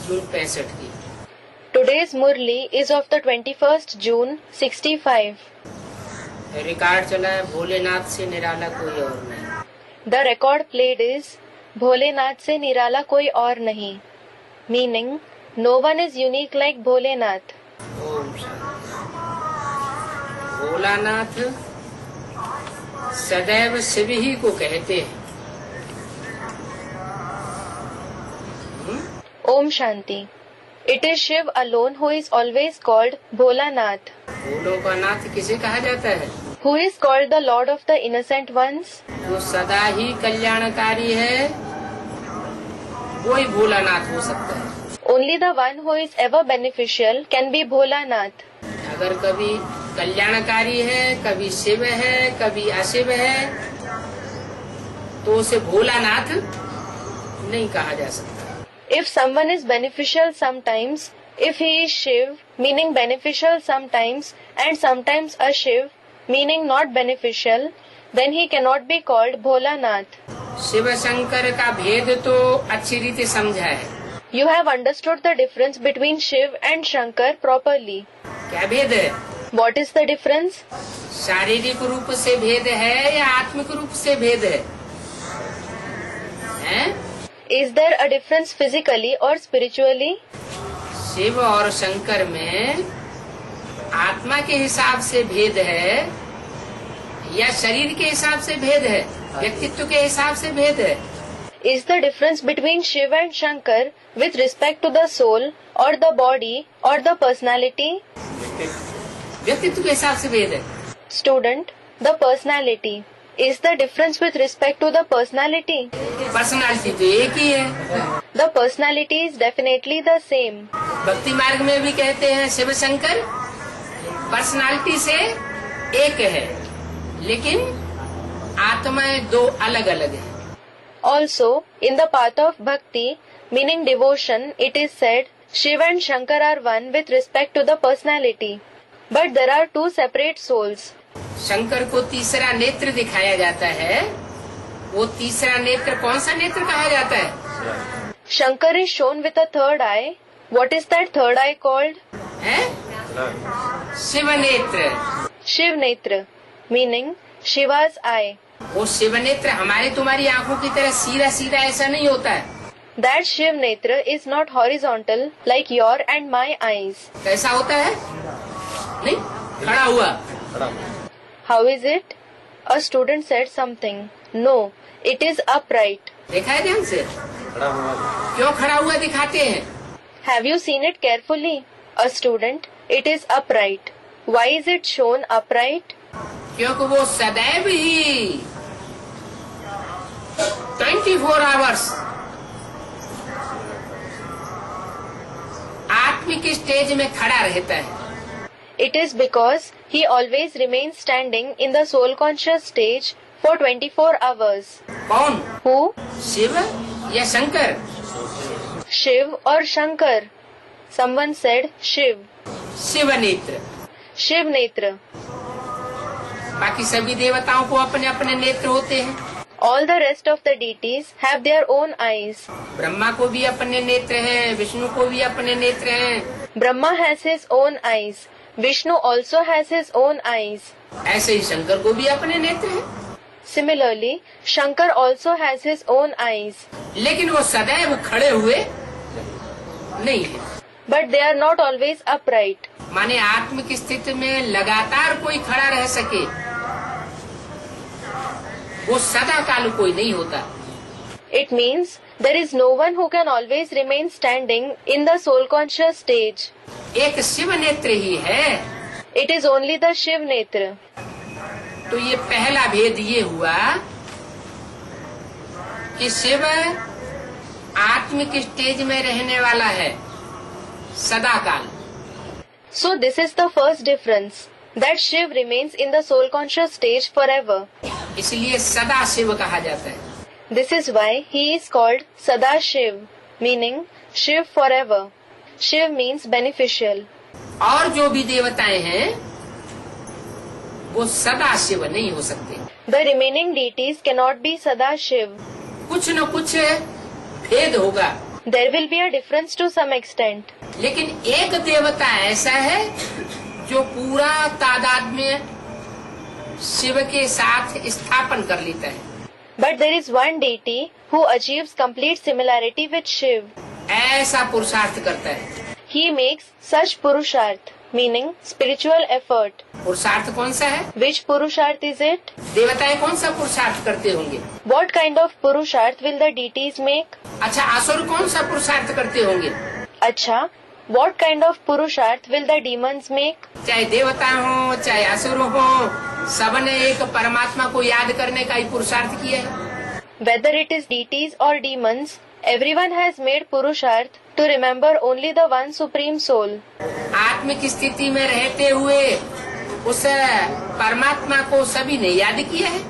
जून 65 की। Today's Murli is of the 21st June 65. Record चला है भोलेनाथ से निराला कोई और नहीं। The record played is Bholenath से निराला कोई और नहीं. Meaning, no one is unique like Bholenath. Om Shanti. Bholanath सदैव शिव ही को कहते हैं। Om Shanti. It is Shiv alone who is always called Bholanath. भोलों का नाथ किसे कहा जाता है? Who is called the Lord of the innocent ones? जो सदा ही कल्याणकारी है वही भोलानाथ हो सकता है। Only the one who is ever beneficial can be Bholanath. अगर कभी कल्याणकारी है, कभी शिव है, कभी अशिव है, तो उसे भोलानाथ नहीं कहा जा सकता। If someone is beneficial sometimes, if he is Shiv, meaning beneficial sometimes, and sometimes a Shiv, meaning not beneficial, then he cannot be called Bholanath. Shiv Shankar का भेद तो अच्छी रीति समझा है। You have understood the difference between Shiv and Shankar properly. क्या भेद है? What is the difference? शारीरिक रूप से भेद है या आत्मिक रूप से भेद है? हैं? Is there a difference physically or spiritually? Shiv और शंकर में आत्मा के हिसाब से भेद है या शरीर के हिसाब से भेद है, व्यक्तित्व के हिसाब से भेद है? Is the difference between Shiv and Shankar with respect to the soul or the body or the personality? व्यक्तित्व के हिसाब से भेद है। Student, the personality. Is the difference with respect to the personality? Personality तो एक ही है। The personality is definitely the same. भक्ति मार्ग में भी कहते हैं शिव शंकर पर्सनालिटी से एक है, लेकिन आत्माएं दो अलग अलग है। Also, in the path of bhakti, meaning devotion, it is said Shiv and Shankar are one with respect to the personality. But there are two separate souls. Shankar को तीसरा नेत्र दिखाया जाता है। वो तीसरा नेत्र कौन सा नेत्र कहा जाता है? Shankar is shown with a third eye. What is that third eye called? है? शिव नेत्र। Shiv Netra, meaning Shiva's eye. वो शिव नेत्र हमारी तुम्हारी आंखों की तरह सीधा सीधा ऐसा नहीं होता है। That Shiv Netra is not horizontal like your and my eyes. कैसा होता है? नहीं, खड़ा हुआ। How is it? A student said something. No, it is upright. देखा है ध्यान से? क्यों खड़ा हुआ दिखाते हैं? Have you seen it carefully? A student, it is upright. Why is it shown upright? क्योंकि वो सदैव ही 24 आवर्स आत्मिक स्टेज में खड़ा रहता है। It is because he always remains standing in the soul conscious stage for 24 hours. कौन? Who? Shiv या Shankar? Shiv or Shankar? Someone said Shiv. Shiv नेत्र। Shiv Netra. बाकी सभी देवताओं को अपने अपने नेत्र होते हैं। All the rest of the deities have their own eyes. Brahma को भी अपने नेत्र हैं, विष्णु को भी अपने नेत्र हैं। Brahma has his own eyes. Vishnu also has his own eyes. ऐसे ही शंकर को भी अपने नेत्र हैं। Similarly, Shankar also has his own eyes. लेकिन वो सदैव खड़े हुए नहीं है। But they are not always upright. माने आत्मिक स्थिति में लगातार कोई खड़ा रह सके, वो सदा काल कोई नहीं होता। It means there is no one who can always remain standing in the soul conscious stage. एक शिव नेत्र ही है। It is only the Shiv Netra. तो ये पहला भेद ये हुआ कि शिव आत्मिक स्टेज में रहने वाला है सदा काल। So this is the first difference, that Shiv remains in the soul conscious stage forever. इसलिए सदा शिव कहा जाता है। This is why he is called Sada Shiv, meaning Shiv forever. Shiv means beneficial. और जो भी देवताएं हैं वो सदा शिव नहीं हो सकते। The remaining deities cannot be Sada Shiv. कुछ न कुछ भेद होगा। There will be a difference to some extent. लेकिन एक देवता ऐसा है जो पूरा तादाद में शिव के साथ स्थापन कर लेता है। But there is one deity who achieves complete similarity with Shiv. ऐसा पुरुषार्थ करता है। He makes such purusharth, meaning spiritual effort. पुरुषार्थ कौन सा है? Which purusharth is it? देवताएं कौन सा पुरुषार्थ करते होंगे? What kind of purusharth will the deities make? अच्छा, असुर कौन सा पुरुषार्थ करते होंगे? अच्छा, what kind of purusharth will the demons make? चाहे देवता हो चाहे असुर हो, सबने एक परमात्मा को याद करने का ही पुरुषार्थ किया है। Whether it is deities or demons, everyone has made purusharth to remember only the one supreme soul. आत्मिक स्थिति में रहते हुए उस परमात्मा को सभी ने याद किया है।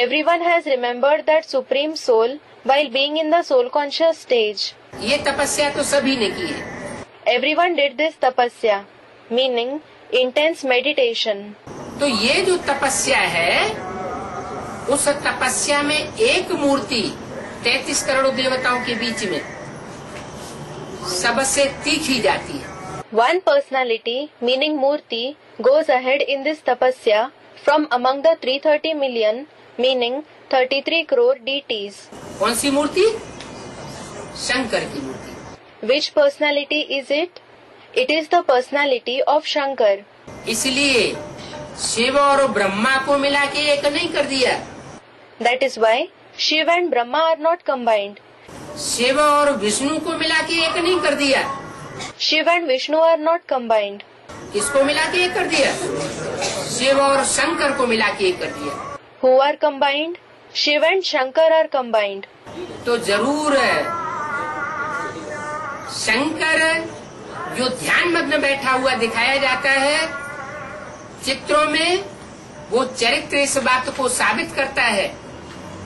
Everyone has remembered that supreme soul while being in the soul conscious stage. ये तपस्या तो सभी ने की है। Everyone did this tapasya, meaning intense meditation. तो ये जो तपस्या है, उस तपस्या में एक मूर्ति 33 करोड़ देवताओं के बीच में सबसे तीखी जाती है। One personality, meaning Murti, goes ahead in this tapasya from among the 330 million, meaning 33 crore deities. कौन सी मूर्ति? शंकर की मूर्ति। Which personality is it? It is the personality of Shankar. इसलिए शिव और ब्रह्मा को मिला के एक नहीं कर दिया। That is why Shiv and Brahma are not combined. Shiv और विष्णु को मिला के एक नहीं कर दिया। Shiv and Vishnu are not combined. किसको मिला के एक कर दिया? शिव और शंकर को मिला के एक कर दिया। Who are combined? Shiv and Shankar are combined. तो जरूर शंकर जो ध्यान मग्न बैठा हुआ दिखाया जाता है चित्रों में, वो चरित्र इस बात को साबित करता है,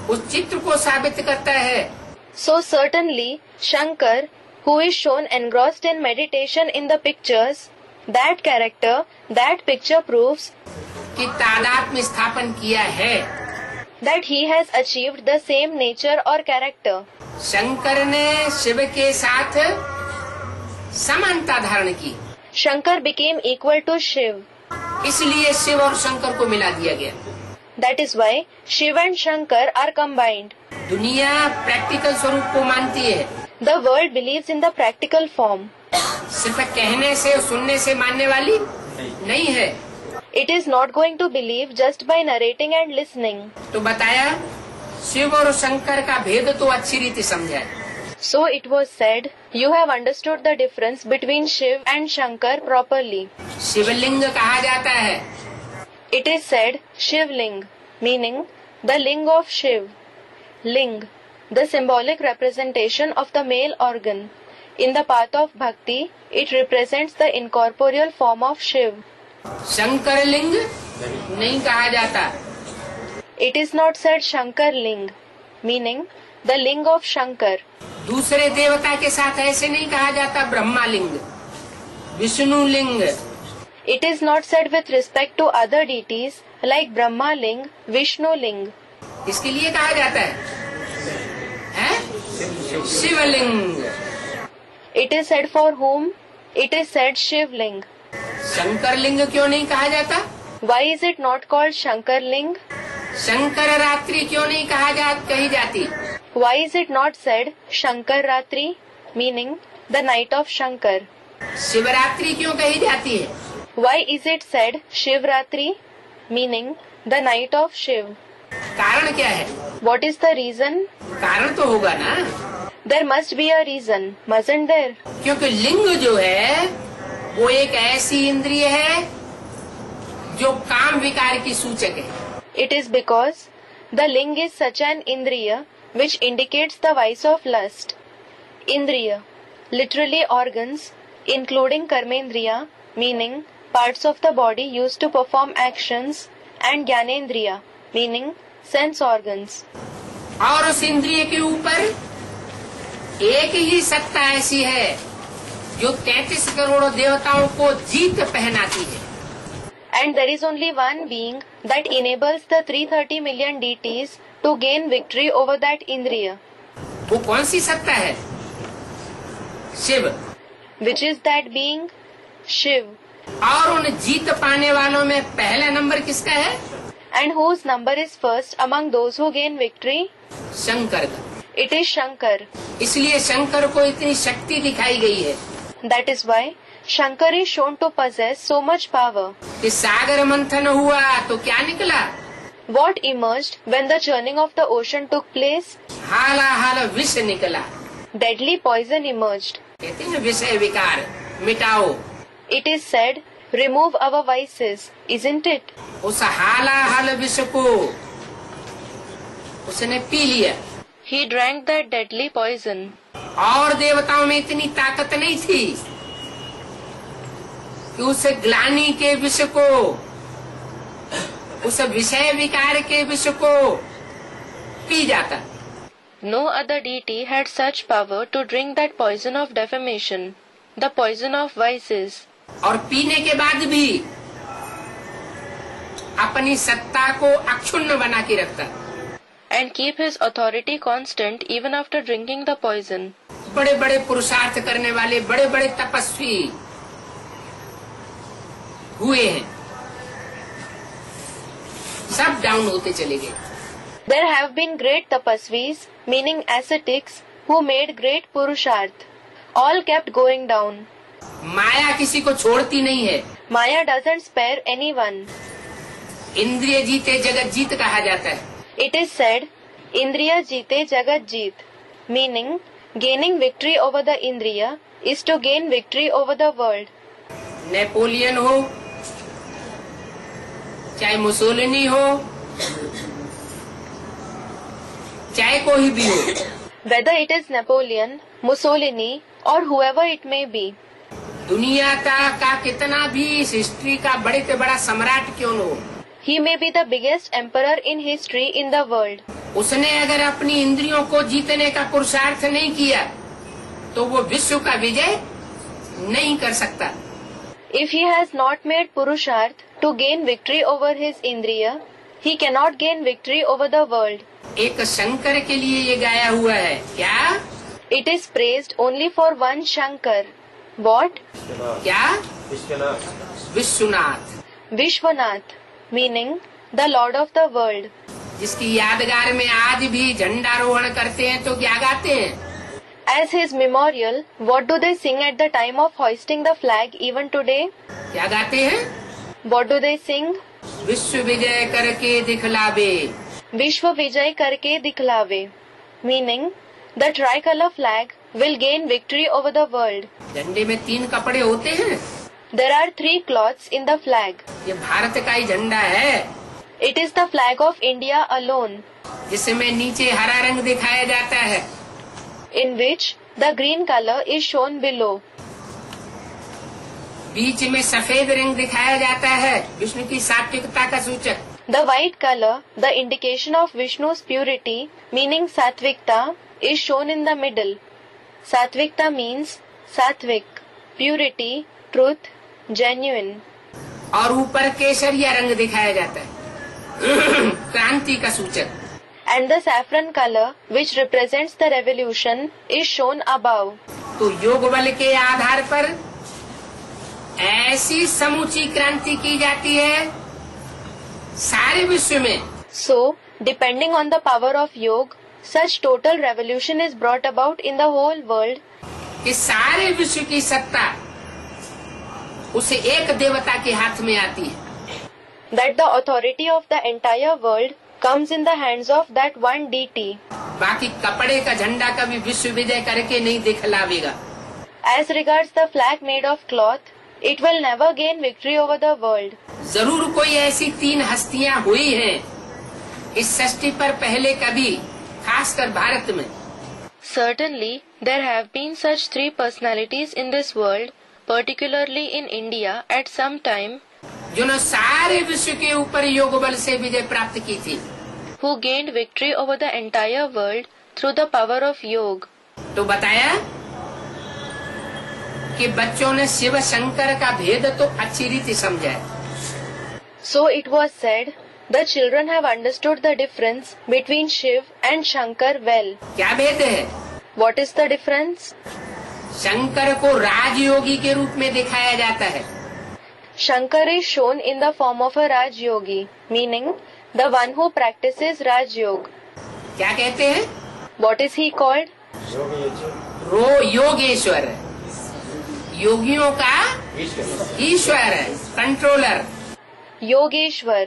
उस चित्र को साबित करता है। So certainly Shankar, who is shown engrossed in meditation in the pictures, that character, that picture proves कि तादाद में स्थापन किया है, that he has achieved the same nature or character. Shankar ने शिव के साथ समानता धारण की। Shankar became equal to Shiv. इसलिए शिव और शंकर को मिला दिया गया। That is why Shiv and Shankar are combined. दुनिया प्रैक्टिकल स्वरूप को मानती है। The world believes in the practical form. सिर्फ कहने से सुनने से मानने वाली नहीं है। It is not going to believe just by narrating and listening. तो बताया शिव और शंकर का भेद तो अच्छी रीति समझा है। So it was said, you have understood the difference between Shiv and Shankar properly. शिवलिंग कहा जाता है। It is said Shivling, meaning the ling of Shiv. Ling, the symbolic representation of the male organ. In the path of bhakti, it represents the incorporeal form of Shiv. Shankar लिंग नहीं कहा जाता। It is not said Shankar Ling, meaning the ling of Shankar. दूसरे देवता के साथ ऐसे नहीं कहा जाता ब्रह्मा लिंग, विष्णु लिंग। It is not said with respect to other deities like Brahma Ling, Vishnu Ling. इसके लिए कहा जाता है शिवलिंग। It is said for whom? It is said Shivling. Shankar लिंग क्यों नहीं कहा जाता? Why is it not called Shankar Ling? Shankar रात्रि क्यों नहीं कही जाती? Why is it not said Shankar Ratri, meaning the night of Shankar? Shivratri क्यों कही जाती है? Why is it said Shivratri, meaning the night of Shiv? कारण क्या है? What is the reason? कारण तो होगा ना। There must be a reason, mustn't there? क्योंकि लिंग जो है वो एक ऐसी इंद्रिय है जो काम विकार की सूचक है। It is because the ling is such an indriya which indicates the vice of lust. Indriya, literally organs, including karmendriya, meaning parts of the body used to perform actions, and jnanendriya, meaning sense organs. और उस इंद्रिय के ऊपर एक ही सत्ता ऐसी है जो 33 करोड़ देवताओं को जीत पहनाती है। And there is only one being that enables the 330 million deities to gain victory over that indriya. वो कौन सी सत्ता है? Shiv, which is that being? Shiv. और उन जीत पाने वालों में पहला नंबर किसका है? And whose number is first among those who gain victory? Shankar का। It is Shankar. इसलिए शंकर को इतनी शक्ति दिखाई गई है That is why Shankar is shown to possess so much power. कि सागर मंथन हुआ तो क्या निकला? What emerged when the churning of the ocean took place? हालाहाल विष निकला। Deadly poison emerged. कहते हैं विषय विकार मिटाओ। It is said, remove our vices, isn't it? उस हालाहाल विष को उसने पी लिया। He drank that deadly poison. और देवताओं में इतनी ताकत नहीं थी कि उस ग्लानि के विष को, उस विषय विकार के विष को पी जाता। No other deity had such power to drink that poison of defamation, the poison of vices. और पीने के बाद भी अपनी सत्ता को अक्षुण्ण बना के रखता। And keep his authority constant even after drinking the poison. बड़े बड़े पुरुषार्थ करने वाले बड़े बड़े तपस्वी हुए हैं, सब डाउन होते चले गए। There have been great tapasvis, meaning ascetics, who made great purusharth. All kept going down. माया किसी को छोड़ती नहीं है। Maya doesn't spare anyone. इंद्रिय जीते जगत जीत कहा जाता है। It is said, Indriya Jite Jagat Jeet, meaning gaining victory over the Indriya is to gain victory over the world. Napoleon हो, चाहे मुसोलिनी हो, चाहे कोई भी हो, Whether it is Napoleon, Mussolini or whoever it may be, दुनिया का कितना भी इस हिस्ट्री का बड़े से बड़ा सम्राट क्यों न हो, he may be the biggest emperor in history in the world. उसने अगर अपनी इंद्रियों को जीतने का पुरुषार्थ नहीं किया तो वो विश्व का विजय नहीं कर सकता। If he has not made purusharth to gain victory over his Indriya, he cannot gain victory over the world. एक शंकर के लिए ये गाया हुआ है, क्या? It is praised only for one Shankar. What? क्या? Vishwanath, Vishwanath, meaning the Lord of the world. जिसकी यादगार में आज भी झंडारोहण करते हैं तो क्या गाते हैं? As his memorial, what do they sing at the time of hoisting the flag even today? क्या गाते हैं? What do they sing? विश्व विजय करके दिखलावे। Vishwa Vijay karke dikhlave, meaning the tricolor flag will gain victory over the world. झंडे में 3 कपड़े होते हैं। There are 3 cloths in the flag. ये भारत का ही झंडा है, It is the flag of India alone, जिसमें नीचे हरा रंग दिखाया जाता है, in which the green color is shown below. बीच में सफेद रंग दिखाया जाता है, विष्णु की सात्विकता का सूचक। The white color, the indication of Vishnu's purity, meaning Satvikta, is shown in the middle. Satvikta means Satvik, purity, truth, genuine. और ऊपर केसरिया रंग दिखाया जाता है, क्रांति का सूचक। And the saffron color, which represents the revolution, is shown above. तो योग बल के आधार पर ऐसी समूची क्रांति की जाती है सारे विश्व में। So, depending on the power of yoga, such total revolution is brought about in the whole world कि सारे विश्व की सत्ता उसे एक देवता के हाथ में आती है। that the authority of the entire world comes in the hands of that one deity. बाकी कपड़े का झंडा कभी विश्व विजय करके नहीं दिखलावेगा। As regards the flag made of cloth, it will never gain victory over the world. जरूर कोई ऐसी 3 हस्तियां हुई हैं इस सृष्टि पर पहले कभी, खासकर भारत में। Certainly, there have been such 3 personalities in this world, particularly in India at some time, जिन्होंने सारे विश्व के ऊपर योग बल से विजय प्राप्त की थी, who gained victory over the entire world through the power of yoga. तो बताया कि बच्चों ने शिव शंकर का भेद तो अच्छी रीति समझा है। So it was said, the children have understood the difference between Shiv and Shankar well. क्या भेद है? What is the difference? Shankar को राजयोगी के रूप में दिखाया जाता है। Shankar is shown in the form of a Raj Yogi, meaning the one who practices Raj Yoga. क्या कहते हैं? What is he called? Yogeshwar, योगियों का ईश्वर, controller. Yogeshwar,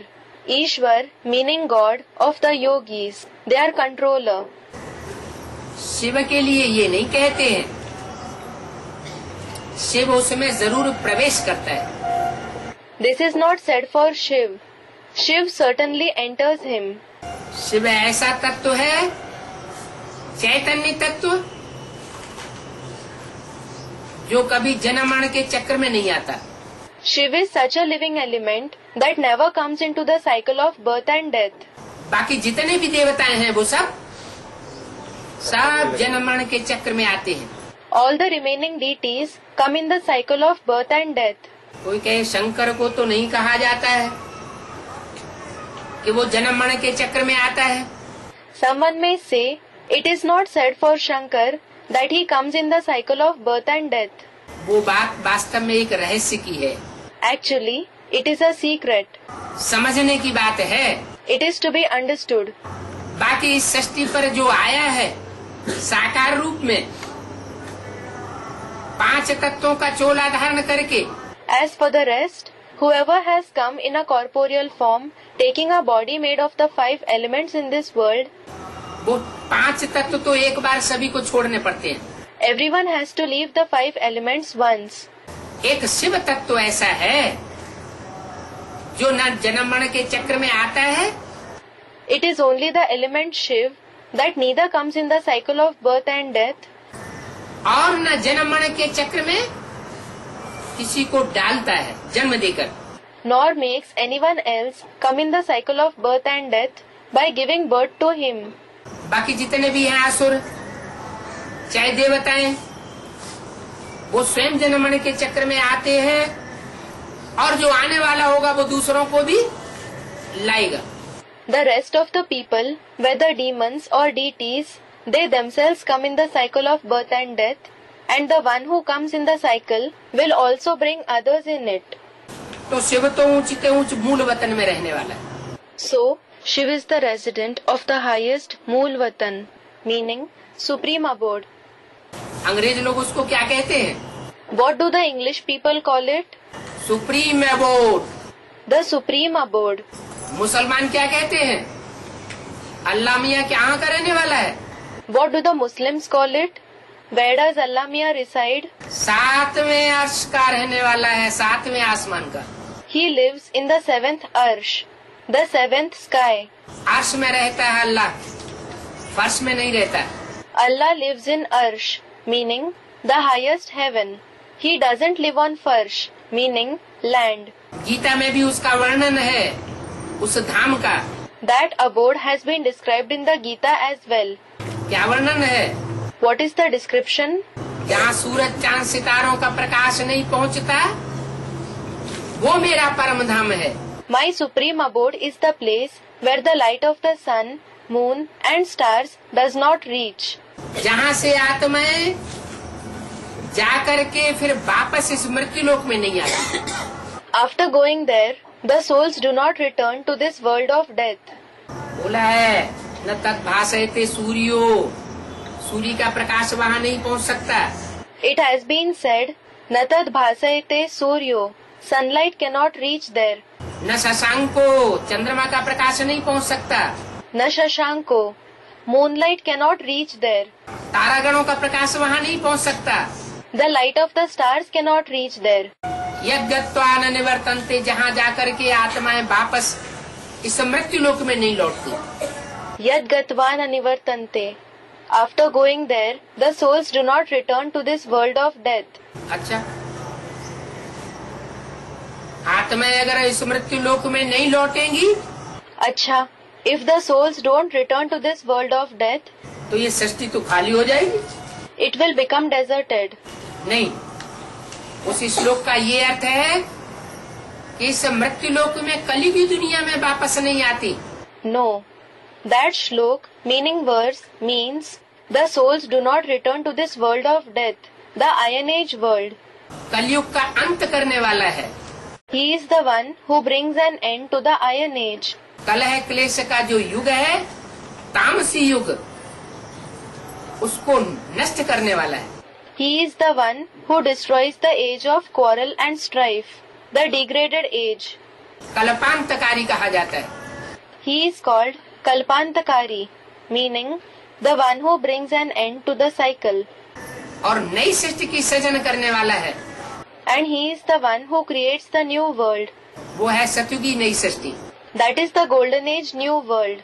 Ishwar meaning God of the yogis. They are controller. Shiva के लिए ये नहीं कहते हैं, शिव उसमें जरूर प्रवेश करता है। This is not said for Shiv. Shiv certainly enters him. Shiv ऐसा तत्व है, चैतन्य तत्व, जो कभी जन्म मरण के चक्र में नहीं आता। Shiv is such a living element that never comes into the cycle of birth and death. बाकी जितने भी देवताएं हैं वो सब जन्म मरण के चक्र में आते हैं। All the remaining deities come in the cycle of birth and death. कोई कहे शंकर को तो नहीं कहा जाता है कि वो जन्म मरण के चक्र में आता है। Someone may say it is not said for Shankar that he comes in the cycle of birth and death. वो बात वास्तव में एक रहस्य की है। Actually, it is a secret. समझने की बात है। It is to be understood. बाकी इस सृष्टि पर जो आया है साकार रूप में, 5 तत्वों का चोला धारण करके, As for the rest, whoever has come in a corporeal form, taking a body made of the 5 elements in this world, वो 5 तत्व तो एक बार सभी को छोड़ने पड़ते हैं। everyone has to leave the 5 elements once. एक शिव तत्व ऐसा है जो न जन्म मरण के चक्र में आता है, It is only the element Shiv that neither comes in the cycle of birth and death, और न जन्म मरण के चक्र में किसी को डालता है जन्म देकर, nor makes anyone else come in the cycle of birth and death by giving birth to him. बाकी जितने भी हैं असुर चाहे देवताएं, वो स्वयं जन्म मरण के चक्र में आते हैं, और जो आने वाला होगा वो दूसरों को भी लाएगा। The rest of the people, whether demons or deities, they themselves come in the cycle of birth and death, and the one who comes in the cycle will also bring others in it. तो शिव तो ऊंचे ऊंच मूल वतन में रहने वाला है। So, Shiv is the resident of the highest Mool Vatan, meaning supreme abode. अंग्रेज लोग उसको क्या कहते हैं? What do the English people call it? Supreme abode. The supreme abode. मुसलमान क्या कहते हैं? अल्लाह मियाँ क्या का रहने वाला है? What do the Muslims call it? Where does Allah Mia reside? 7वें अर्श का रहने वाला है, 7वें आसमान का। He lives in the 7th arsh, the 7th sky. अर्श में रहता है अल्लाह, फर्श में नहीं रहता। Allah lives in arsh, meaning the highest heaven. He doesn't live on farsh, meaning land. Gita में भी उसका वर्णन है, उस धाम का। That abode has been described in the Gita as well. क्या वर्णन है? What is the description? जहाँ सूरज चांद सितारों का प्रकाश नहीं पहुँचता, वो मेरा परम धाम है। My supreme abode is the place where the light of the sun, moon and stars does not reach. जहाँ से आत्माएं जाकर के फिर वापस इस मृत्यु लोक में नहीं आती। After going there, the souls do not return to this world of death. बोला है न तत् भासयते सूर्यो, सूर्य का प्रकाश वहाँ नहीं पहुँच सकता। It has been said, न तद् भासयते सूर्यो, sunlight cannot reach there. न शशांको, चंद्रमा का प्रकाश नहीं पहुँच सकता। न शशांको, moonlight cannot reach there. तारागणों का प्रकाश वहाँ नहीं पहुँच सकता। The light of the stars cannot reach there. यद्गत्वा न निवर्तन्ते, जहाँ जाकर के आत्माएं वापस इस मृत्यु लोक में नहीं लौटती। Yad gatva न निवर्तन्ते. After going there, the souls do not return to this world of death. अच्छा, आत्माएं अगर इस मृत्यु लोक में नहीं लौटेंगी, अच्छा, if the souls don't return to this world of death, तो ये सृष्टि तो खाली हो जाएगी। it will become deserted. नहीं, उस श्लोक का ये अर्थ है कि इस मृत्यु लोक में कली की दुनिया में वापस नहीं आती। No, that shlok, meaning verse, means the souls do not return to this world of death. the Iron Age world. कलयुग का अंत करने वाला है। He is the one who brings an end to the Iron Age. कलह क्लेश का जो युग है, तामसी युग, उसको नष्ट करने वाला है। He is the one who destroys the age of quarrel and strife, the degraded age. कल्पांतकारी कहा जाता है। He is called Kalpantakari, meaning the one who brings an end to the cycle. और नई सृष्टि की सृजन करने वाला है। And he is the one who creates the new world. वो है सतयुगी नई सृष्टि। That is the golden age new world.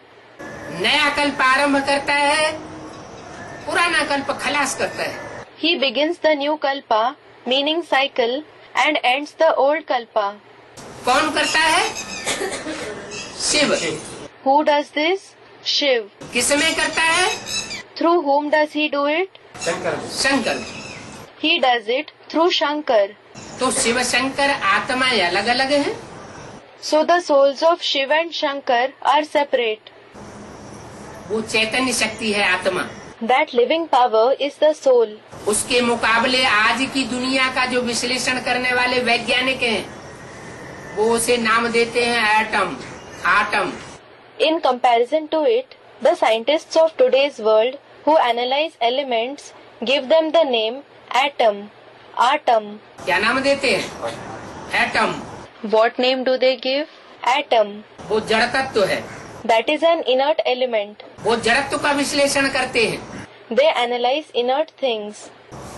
नया कल्प आरंभ करता है, पुराना कल्प खलास करता है। He begins the new kalpa, meaning cycle, and ends the old kalpa. कौन करता है? Shiv. Who does this? Shiv. किसमें करता है? Through whom does he do it? Shankar. He does it through Shankar. तो शिव शंकर आत्माएं अलग अलग हैं। So the souls of Shiv and Shankar are separate. वो चैतन्य शक्ति है आत्मा। That living power is the soul. उसके मुकाबले आज की दुनिया का जो विश्लेषण करने वाले वैज्ञानिक हैं, वो उसे नाम देते हैं atom, atom. In comparison to it, the scientists of today's world who analyze elements give them the name atom, atom. क्या नाम देते हैं? Atom. What name do they give? Atom. वो जड़ तत्व है। That is an inert element. वो जड़त्व का विश्लेषण करते हैं। They analyze inert things.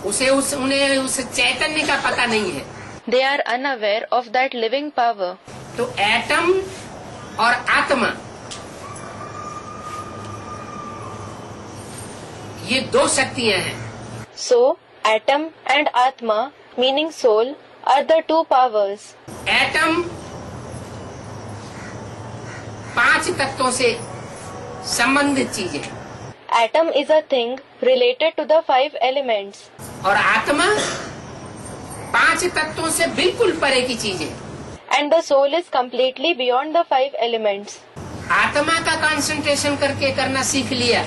उन्हें उस चैतन्य का पता नहीं है। They are unaware of that living power. तो एटम और आत्मा, ये दो शक्तियां हैं। So, atom and atma, meaning soul, are the two powers. Atom 5 तत्वों से संबंधित चीज है। Atom is a thing related to the 5 elements. और आत्मा 5 तत्वों से बिल्कुल परे की चीज है। And the soul is completely beyond the 5 elements. आत्मा का कंसंट्रेशन करके करना सीख लिया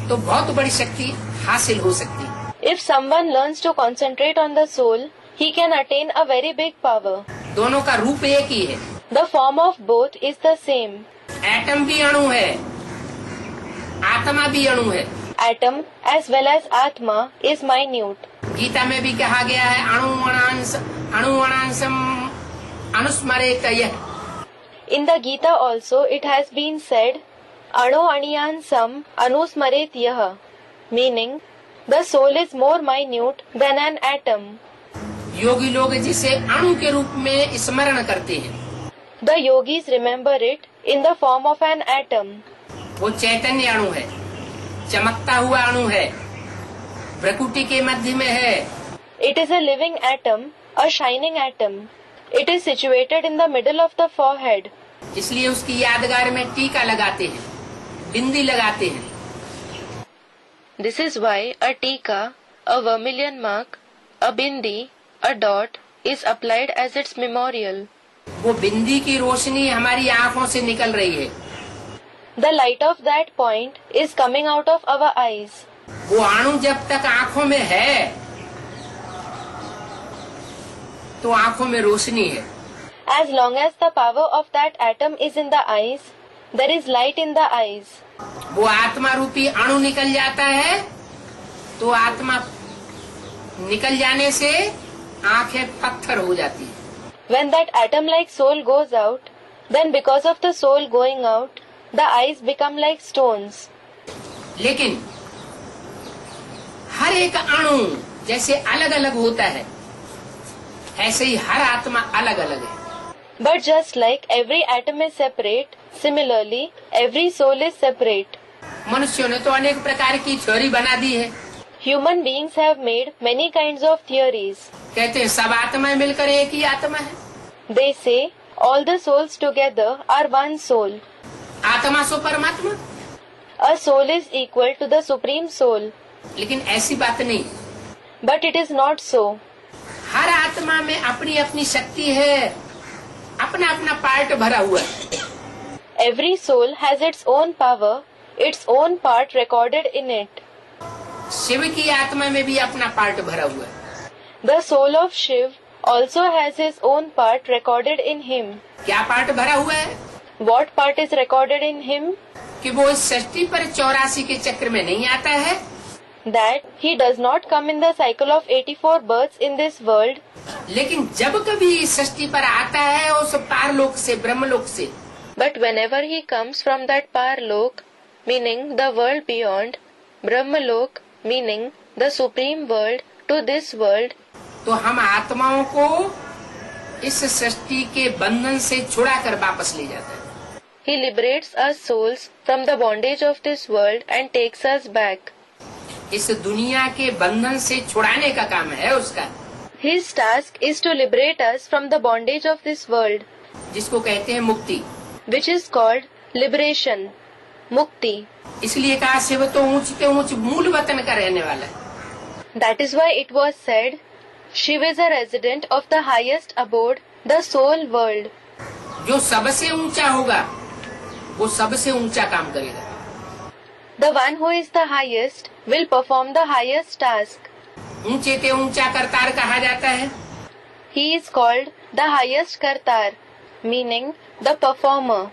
तो बहुत बड़ी शक्ति हासिल हो सकती है। If someone learns to concentrate on the soul, he can attain a very big power. दोनों का रूप एक ही है। The form of both is the same. Atom भी अणु है, आत्मा भी अणु है। Atom as well as atma is minute. Gita में भी कहा गया है अणु अणांशम अनुस्मरेत यः। In the Gita also it has been said, Anu Aniyansam Anusmaret Yaha, meaning the soul is more minute than an atom. योगी लोग जिसे अणु के रूप में स्मरण करते हैं, The yogis remember it in the form of an atom. वो चैतन्य अणु है, चमकता हुआ अणु है, प्रकृति के मध्य में है। It is a living atom, a shining atom. It is situated in the middle of the forehead. इसलिए उसकी यादगार में टीका लगाते हैं, बिंदी लगाते हैं। This is why a tika, a vermilion mark, a bindi, a dot is applied as its memorial. वो बिंदी की रोशनी हमारी आंखों से निकल रही है। The light of that point is coming out of our eyes. वो अणु जब तक आंखों में है तो आंखों में रोशनी है। As long as the power of that atom is in the eyes, there is light in the eyes. वो आत्मा रूपी अणु निकल जाता है तो आत्मा निकल जाने से आंखें पत्थर हो जाती है। When that atom-like soul goes out, then because of the soul going out, the eyes become like stones. लेकिन हर एक अणु जैसे अलग अलग होता है, ऐसे ही हर आत्मा अलग अलग है। But just like every atom is separate, similarly, every soul is separate. मनुष्यों ने तो अनेक प्रकार की थ्योरी बना दी है। Human beings have made many kinds of theories. कहते हैं सब आत्माएं मिलकर एक ही आत्मा है। They say all the souls together are one soul. आत्मा सो परमात्मा। A soul is equal to the supreme soul. लेकिन ऐसी बात नहीं। But it is not so. हर आत्मा में अपनी अपनी शक्ति है, अपना अपना पार्ट भरा हुआ है। Every soul has its own power, its own part recorded in it. Shiv की आत्मा में भी अपना पार्ट भरा हुआ है। The soul of Shiv also has his own part recorded in him. क्या पार्ट भरा हुआ है? What part is recorded in him? कि वो इस सृष्टि पर 84 के चक्र में नहीं आता है, That he does not come in the cycle of 84 births in this world. लेकिन जब कभी इस सृष्टि पर आता है उस पारलोक से, ब्रह्मलोक से, But whenever he comes from that Parlok, meaning the world beyond, Brahmalok, meaning the supreme world, to this world, तो हम आत्माओं को इस सृष्टि के बंधन से छुड़ाकर वापस ले जाता है। he liberates us souls from the bondage of this world and takes us back. इस दुनिया के बंधन से छुड़ाने का काम है उसका, His task is to liberate us from the bondage of this world, जिसको कहते हैं मुक्ति। which is called liberation, mukti. इसलिए कहा शिव तो ऊंचते ऊंच मूल वतन का रहने वाला है। That is why it was said, Shiv is a resident of the highest abode, the soul world. जो सबसे ऊंचा होगा वो सबसे ऊंचा काम करेगा। The one who is the highest will perform the highest task. ऊंचे ते ऊंचा करतार कहा जाता है। He is called the highest kartar, meaning the performer.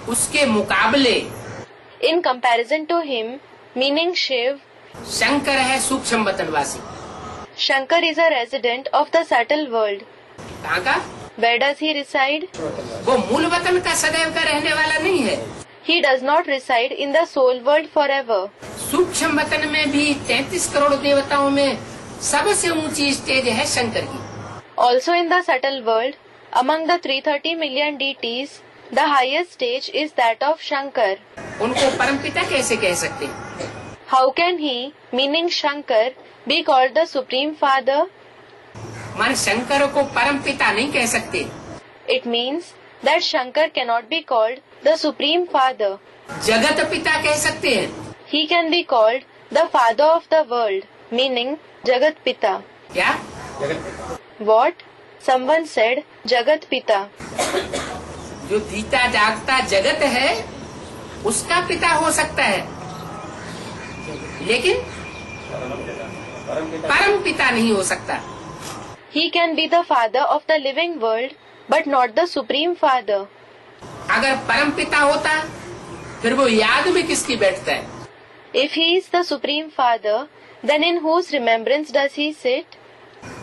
उसके मुकाबले In comparison to him, meaning Shiv, Shankar है सूक्ष्म वतनवासी। Shankar is a resident of the subtle world. कहाँ का? Where does he reside? वो मूल वतन का सदैव का रहने वाला नहीं है। He does not reside in the soul world forever. सूक्ष्म वतन में भी 33 करोड़ देवताओं में सबसे ऊंची स्टेज है शंकर की। Also in the subtle world, among the 330 million deities, the highest stage is that of Shankar. उनको परमपिता कैसे कह सकते हैं? How can he, meaning Shankar, be called the Supreme Father? मान शंकर को परमपिता नहीं कह सकते। It means that Shankar cannot be called the Supreme Father. जगत पिता कह सकते हैं। He can be called the Father of the world, meaning Jagat Pita. क्या? What? Someone said Jagat Pita. जो जीता जागता जगत है उसका पिता हो सकता है, लेकिन परम पिता नहीं हो सकता। He can be the father of the living world, but not the Supreme Father. अगर परम पिता होता फिर वो याद में किसकी बैठता है? If he is the Supreme Father, then in whose remembrance does he sit?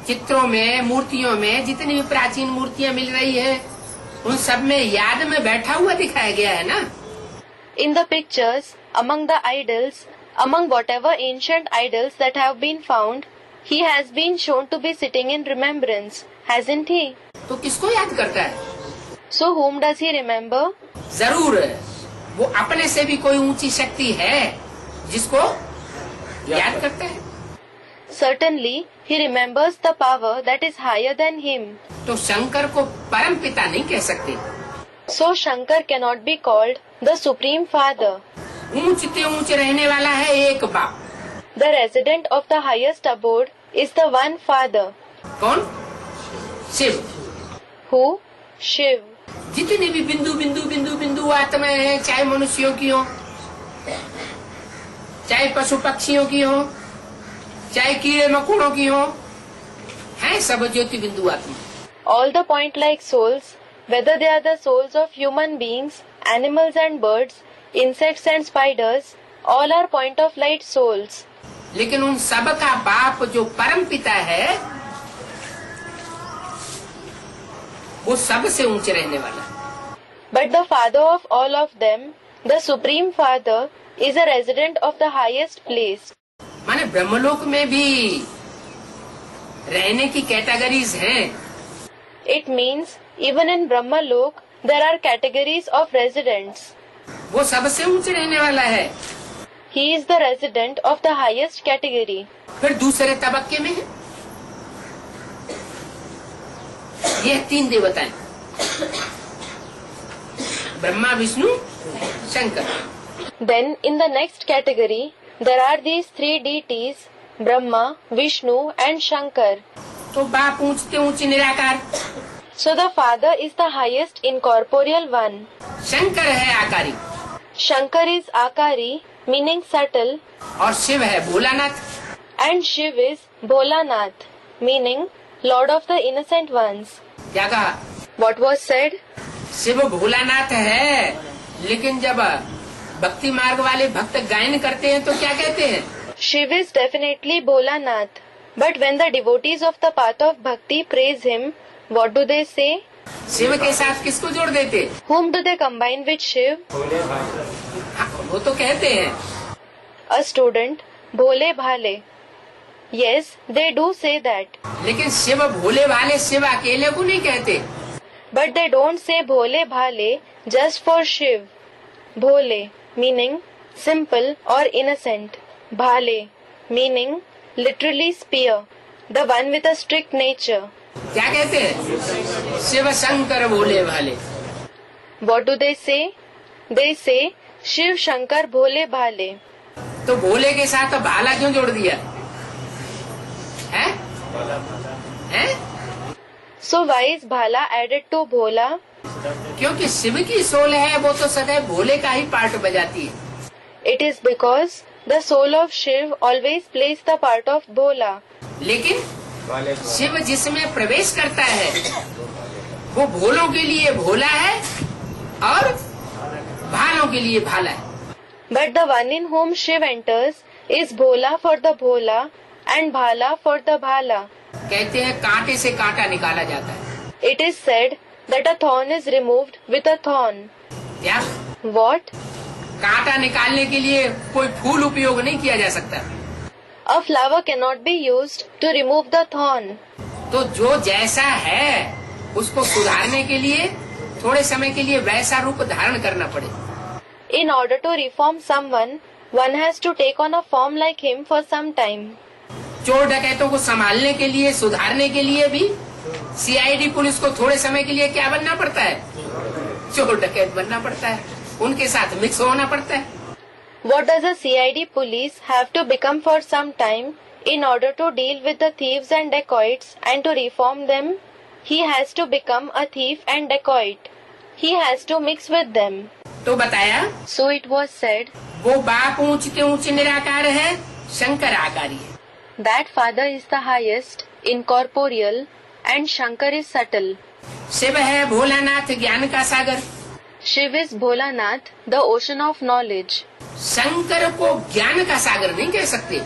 चित्रों में, मूर्तियों में जितनी भी प्राचीन मूर्तियां मिल रही है उन सब में याद में बैठा हुआ दिखाया गया है ना। In the pictures, among the idols, among whatever ancient idols that have been found, he has been shown to be sitting in remembrance, hasn't he? तो किसको याद करता है? So whom does he remember? जरूर वो अपने से भी कोई ऊंची शक्ति है जिसको याद करता है। Certainly, he remembers the power that is higher than him. तो शंकर को परम पिता नहीं कह सकते। So Shankar cannot be called the Supreme Father. ऊंचते ऊंच रहने वाला है एक बाप। The resident of the highest abode is the one Father. कौन? शिव। Who? Shiv. जितनी भी बिंदु बिंदु बिंदु बिंदु आत्माएं हैं, चाहे मनुष्यों की हो, चाहे पशु पक्षियों की हो, चाहे कीड़े मकोड़ों की हो, हैं सब ज्योति बिंदु आत्मा। All the point-like souls, whether they are the souls of human beings, animals and birds, insects and spiders, all are point-of-light souls. लेकिन उन सब का बाप जो परम पिता है वो सबसे ऊंचे रहने वाला। But the father of all of them, the Supreme Father, is a resident of the highest place. माने ब्रह्मलोक में भी रहने की कैटेगरीज हैं। It means even in Brahmalok there are categories of residents. वो सबसे ऊंचे रहने वाला है। He is the resident of the highest category. फिर दूसरे तबक्के में है ये 3 देवताएं, Brahma Vishnu Shankar. Then in the next category there are these 3 deities, Brahma, Vishnu and Shankar. तो बाप ऊंचते ऊंचे निराकार, So the father is the highest incorporeal one. Shankar है आकारी Shankar is Akari, meaning subtle, और शिव है Bholanath. And Shiv is Bholanath, meaning Lord of the Innocent Ones. क्या कहा? What was said? Shiv Bholanath है, लेकिन जब भक्ति मार्ग वाले भक्त गायन करते हैं तो क्या कहते हैं? Shiv is definitely Bholanath. But when the devotees of the path of bhakti praise him, what do they say? Shiv के साथ किसको जोड़ देते? Whom do they combine with Shiv? हाँ, वो तो कहते हैं। A student, Bhole Bhale. Yes, they do say that. लेकिन शिव भोले भाले शिव अकेले को नहीं कहते। But they don't say Bhole Bhale just for Shiv. Bhole meaning simple or innocent. Bhale meaning literally spear, the one with a strict nature. क्या कहते हैं? शिव शंकर भोले भाले। What do they say? They say Shiv Shankar Bhole Bhale. तो भोले के साथ भाला क्यों जोड़ दिया है? हैं? So why is Bhala added to Bhola? क्योंकि शिव की सोल है, वो तो सदैव भोले का ही पार्ट बजाती है। It is because the soul of Shiv always plays the part of Bhola. लेकिन शिव जिसमें प्रवेश करता है वो भोलों के लिए भोला है और भालों के लिए भाला है। But the one in whom Shiv enters is Bhola for the Bhola and Bhala for the Bhala. कहते हैं कांटे से कांटा निकाला जाता है। It is said that a thorn is removed with a thorn. क्या? What? कांटा निकालने के लिए कोई फूल उपयोग नहीं किया जा सकता। A flower cannot be used to remove the thorn. तो जो जैसा है उसको सुधारने के लिए थोड़े समय के लिए वैसा रूप धारण करना पड़े। In order to reform someone, one has to take on a form like him for some time. चोर डकैतों को संभालने के लिए सुधारने के लिए भी सीआईडी पुलिस को थोड़े समय के लिए क्या बनना पड़ता है? चोर डकैत बनना पड़ता है, उनके साथ मिक्स होना पड़ता है। What does a CID police have to become for some time in order to deal with the thieves and dacoits and to reform them? He has to become a thief and dacoit. He has to mix with them. तो बताया, So it was said वो बाप ऊंचे ऊंचे निराकार है, शंकर आकारी है। that Father is the highest, incorporeal, and Shankar is subtle. Shiv है भोलानाथ ज्ञान का सागर। Shiv is Bholanath, the ocean of knowledge. Shankar को ज्ञान का सागर नहीं कह सकते।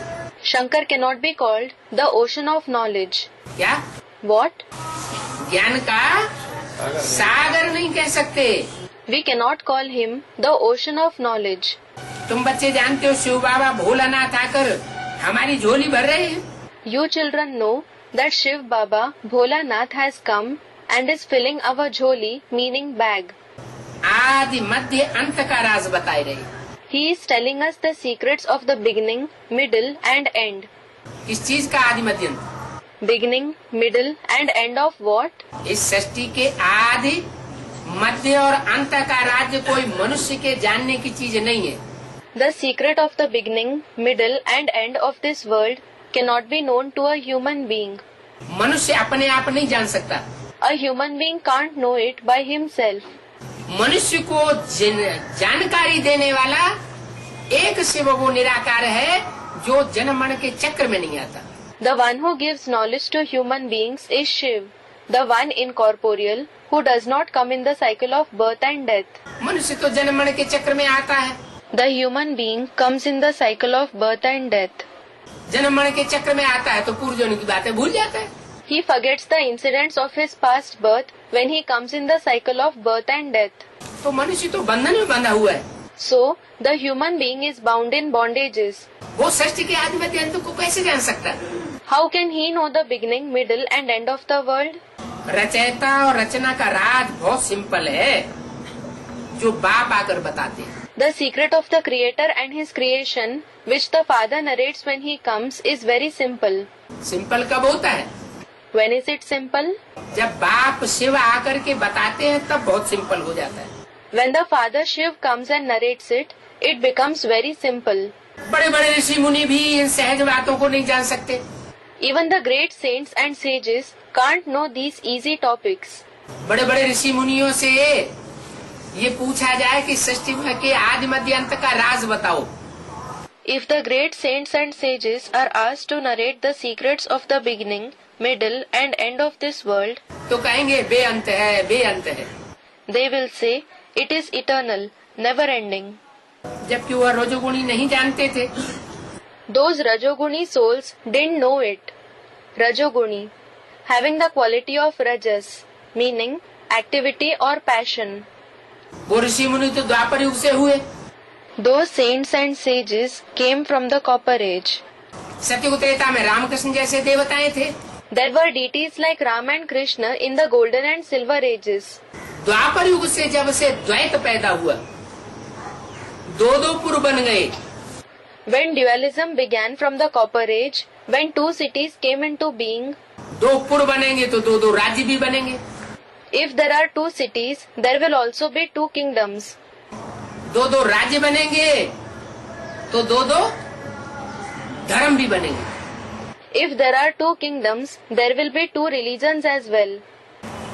Shankar cannot be called the ocean of knowledge. क्या? What? ज्ञान का सागर नहीं कह सकते। We cannot call him the ocean of knowledge. तुम बच्चे जानते हो शिव बाबा भोलानाथ आकर हमारी झोली भर रहे हैं। You children know that Shiv Baba Bholanath has come and is filling our jholi, meaning bag. आदि मध्य अंत का राज बताए रहे। He is telling us the secrets of the beginning, middle and end. इस चीज का आदि मध्य अंत? Beginning, middle and end of what? इस सृष्टि के आदि मध्य और अंत का राज्य कोई मनुष्य के जानने की चीज नहीं है। The secret of the beginning, middle and end of this world cannot be known to a human being. मनुष्य अपने आप नहीं जान सकता। A human being can't know it by himself. मनुष्य को जानकारी देने वाला एक शिव वो निराकार है जो जनमण के चक्र में नहीं आता। The one who gives knowledge to human beings is Shiv, the one incorporeal who does not come in the cycle of birth and death. मनुष्य तो जनमण के चक्र में आता है। The human being comes in the cycle of birth and death. जनमण के चक्र में आता है तो पूर्वजन्म की बातें भूल जाता है। He forgets the incidents of his past birth when he comes in the cycle of birth and death. तो मनुष्य तो बंधन में बंधा हुआ है। So, the human being is bound in bondages. वो सृष्टि के आदि मध्य अंत को कैसे जान सकता है? How can he know the beginning, middle and end of the world? रचयिता और रचना का राज बहुत सिंपल है, जो बाप आकर बताते हैं। The secret of the creator and his creation, which the father narrates when he comes, is very simple. Simple कब होता है? When is it simple? जब बाप शिव आकर के बताते हैं तब बहुत सिंपल हो जाता है। When the father Shiv comes and narrates it, it becomes very simple. बड़े बड़े ऋषि मुनि भी इन सहज बातों को नहीं जान सकते। Even the great saints and sages can't know these easy topics. बड़े बड़े ऋषि मुनियों से ये पूछा जाए कि सृष्टि के आदि मध्य अंत का राज बताओ, If the great saints and sages are asked to narrate the secrets of the beginning, middle and end of this world, तो कहेंगे बेअंत है, बेअंत है। they will say, it is eternal, never ending. जबकि वह रजोगुणी नहीं जानते थे। Those Rajoguni souls didn't know it. Rajoguni, having the quality of Rajas, meaning activity or passion. वो ऋषि मुनि तो द्वापर युग से हुए। Those saints and sages came from the Copper Age. सत्ययुग Treta में रामकृष्ण जैसे देवताएं थे। There were deities like Ram and Krishna in the Golden and Silver Ages. द्वापर युग से जब से द्वैत पैदा हुआ, दो पुर बन गए। When dualism began from the Copper Age, when two cities came into being, दो पुर बनेंगे तो दो राज्य भी बनेंगे। if there are two cities, there will also be two kingdoms. दो राज्य बनेंगे तो दो धर्म भी बनेंगे। If there are two kingdoms, there will be two religions as well.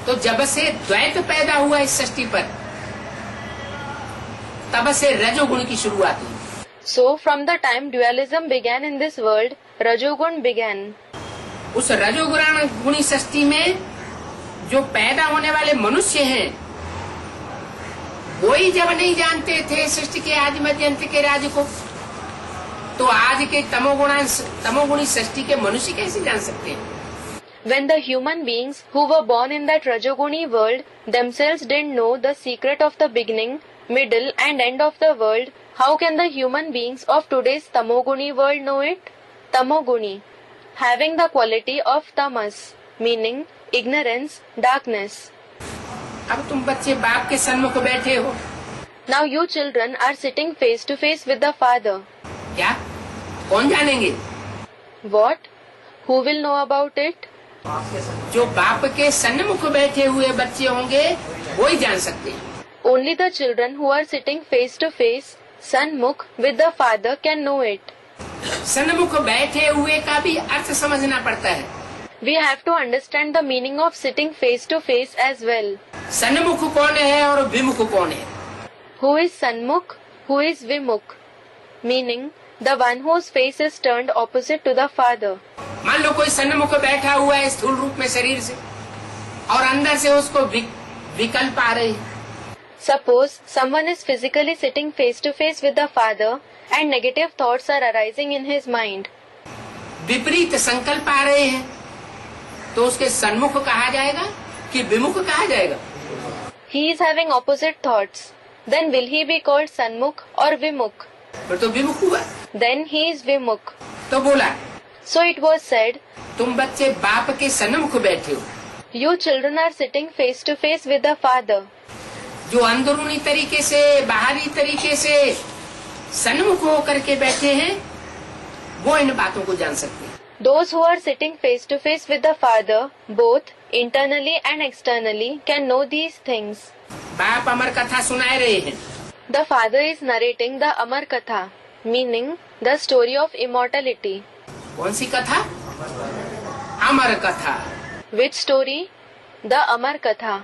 तो जब से द्वैत पैदा हुआ इस सृष्टि पर, तब से रजोगुण की शुरुआत हुई। So, from the time dualism began in this world, Rajogun began. उस रजोगुण गुणी सृष्टि में जो पैदा होने वाले मनुष्य हैं, वही जब नहीं जानते थे सृष्टि के आदि मध्य अंत के राज को, तो आज के तमोगुणी सृष्टि के मनुष्य कैसे जान सकते हैं? When the human beings who were born in that Rajoguni world themselves didn't know the secret of the beginning, middle and end of the world, how can the human beings of today's Tamoguni world know it? Tamoguni, having the quality of tamas, meaning ignorance, darkness. अब तुम बच्चे बाप के सन्मुख बैठे हो। Now you children are sitting face to face with the father. क्या? कौन जानेंगे? What? Who will know about it? जो बाप के सन्मुख बैठे हुए बच्चे होंगे, वो ही जान सकते हैं। Only the children who are sitting face to face, Sanmukh, with the father can know it. सन्मुख बैठे हुए का भी अर्थ समझना पड़ता है। We have to understand the meaning of sitting face to face as well. सन्मुख कौन है और विमुख कौन है? Who is Sanmukh? Who is Vimukh? Meaning, the one whose face is turned opposite to the father. मान लो कोई सन्मुख बैठा हुआ है स्थूल रूप में शरीर से, और अंदर से उसको विकल्प आ रहे हैं। Suppose someone is physically sitting face to face with the father and negative thoughts are arising in his mind. विपरीत संकल्प आ रहे हैं, तो उसके सन्मुख कहा जाएगा कि विमुख कहा जाएगा? He is having opposite thoughts. Then will he be called Sanmukh or Vimukh? फिर तो विमुख हुआ। Then he is Vimukh. तो बोला, So it was said, तुम बच्चे बाप के सन्मुख बैठे हो। you children are sitting face to face with the father. जो अंदरूनी तरीके से, बाहरी तरीके से सन्मुख होकर के बैठे हैं, वो इन बातों को जान सकते हैं। Those who are sitting face to face with the father, both internally and externally, can know these things. बाप अमर कथा सुनाए रहे हैं। The father is narrating the Amar Katha, meaning the story of immortality. कौन सी कथा? अमर कथा। Which story? The Amar Katha.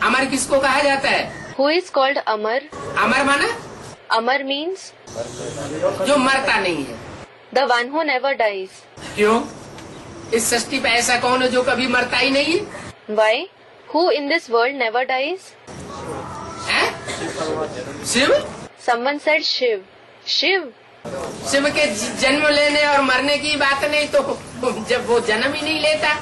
अमर किसको कहा जाता है? Who is called Amar? अमर माना Amar means जो मरता नहीं है। the one who never dies. क्यों? इस सृष्टि पे ऐसा कौन है जो कभी मरता ही नहीं है? Why? Who in this world never dies? हैं? Shiv? Someone said Shiv. Shiv? Shiv के जन्म लेने और मरने की बात नहीं, तो जब वो जन्म ही नहीं लेता।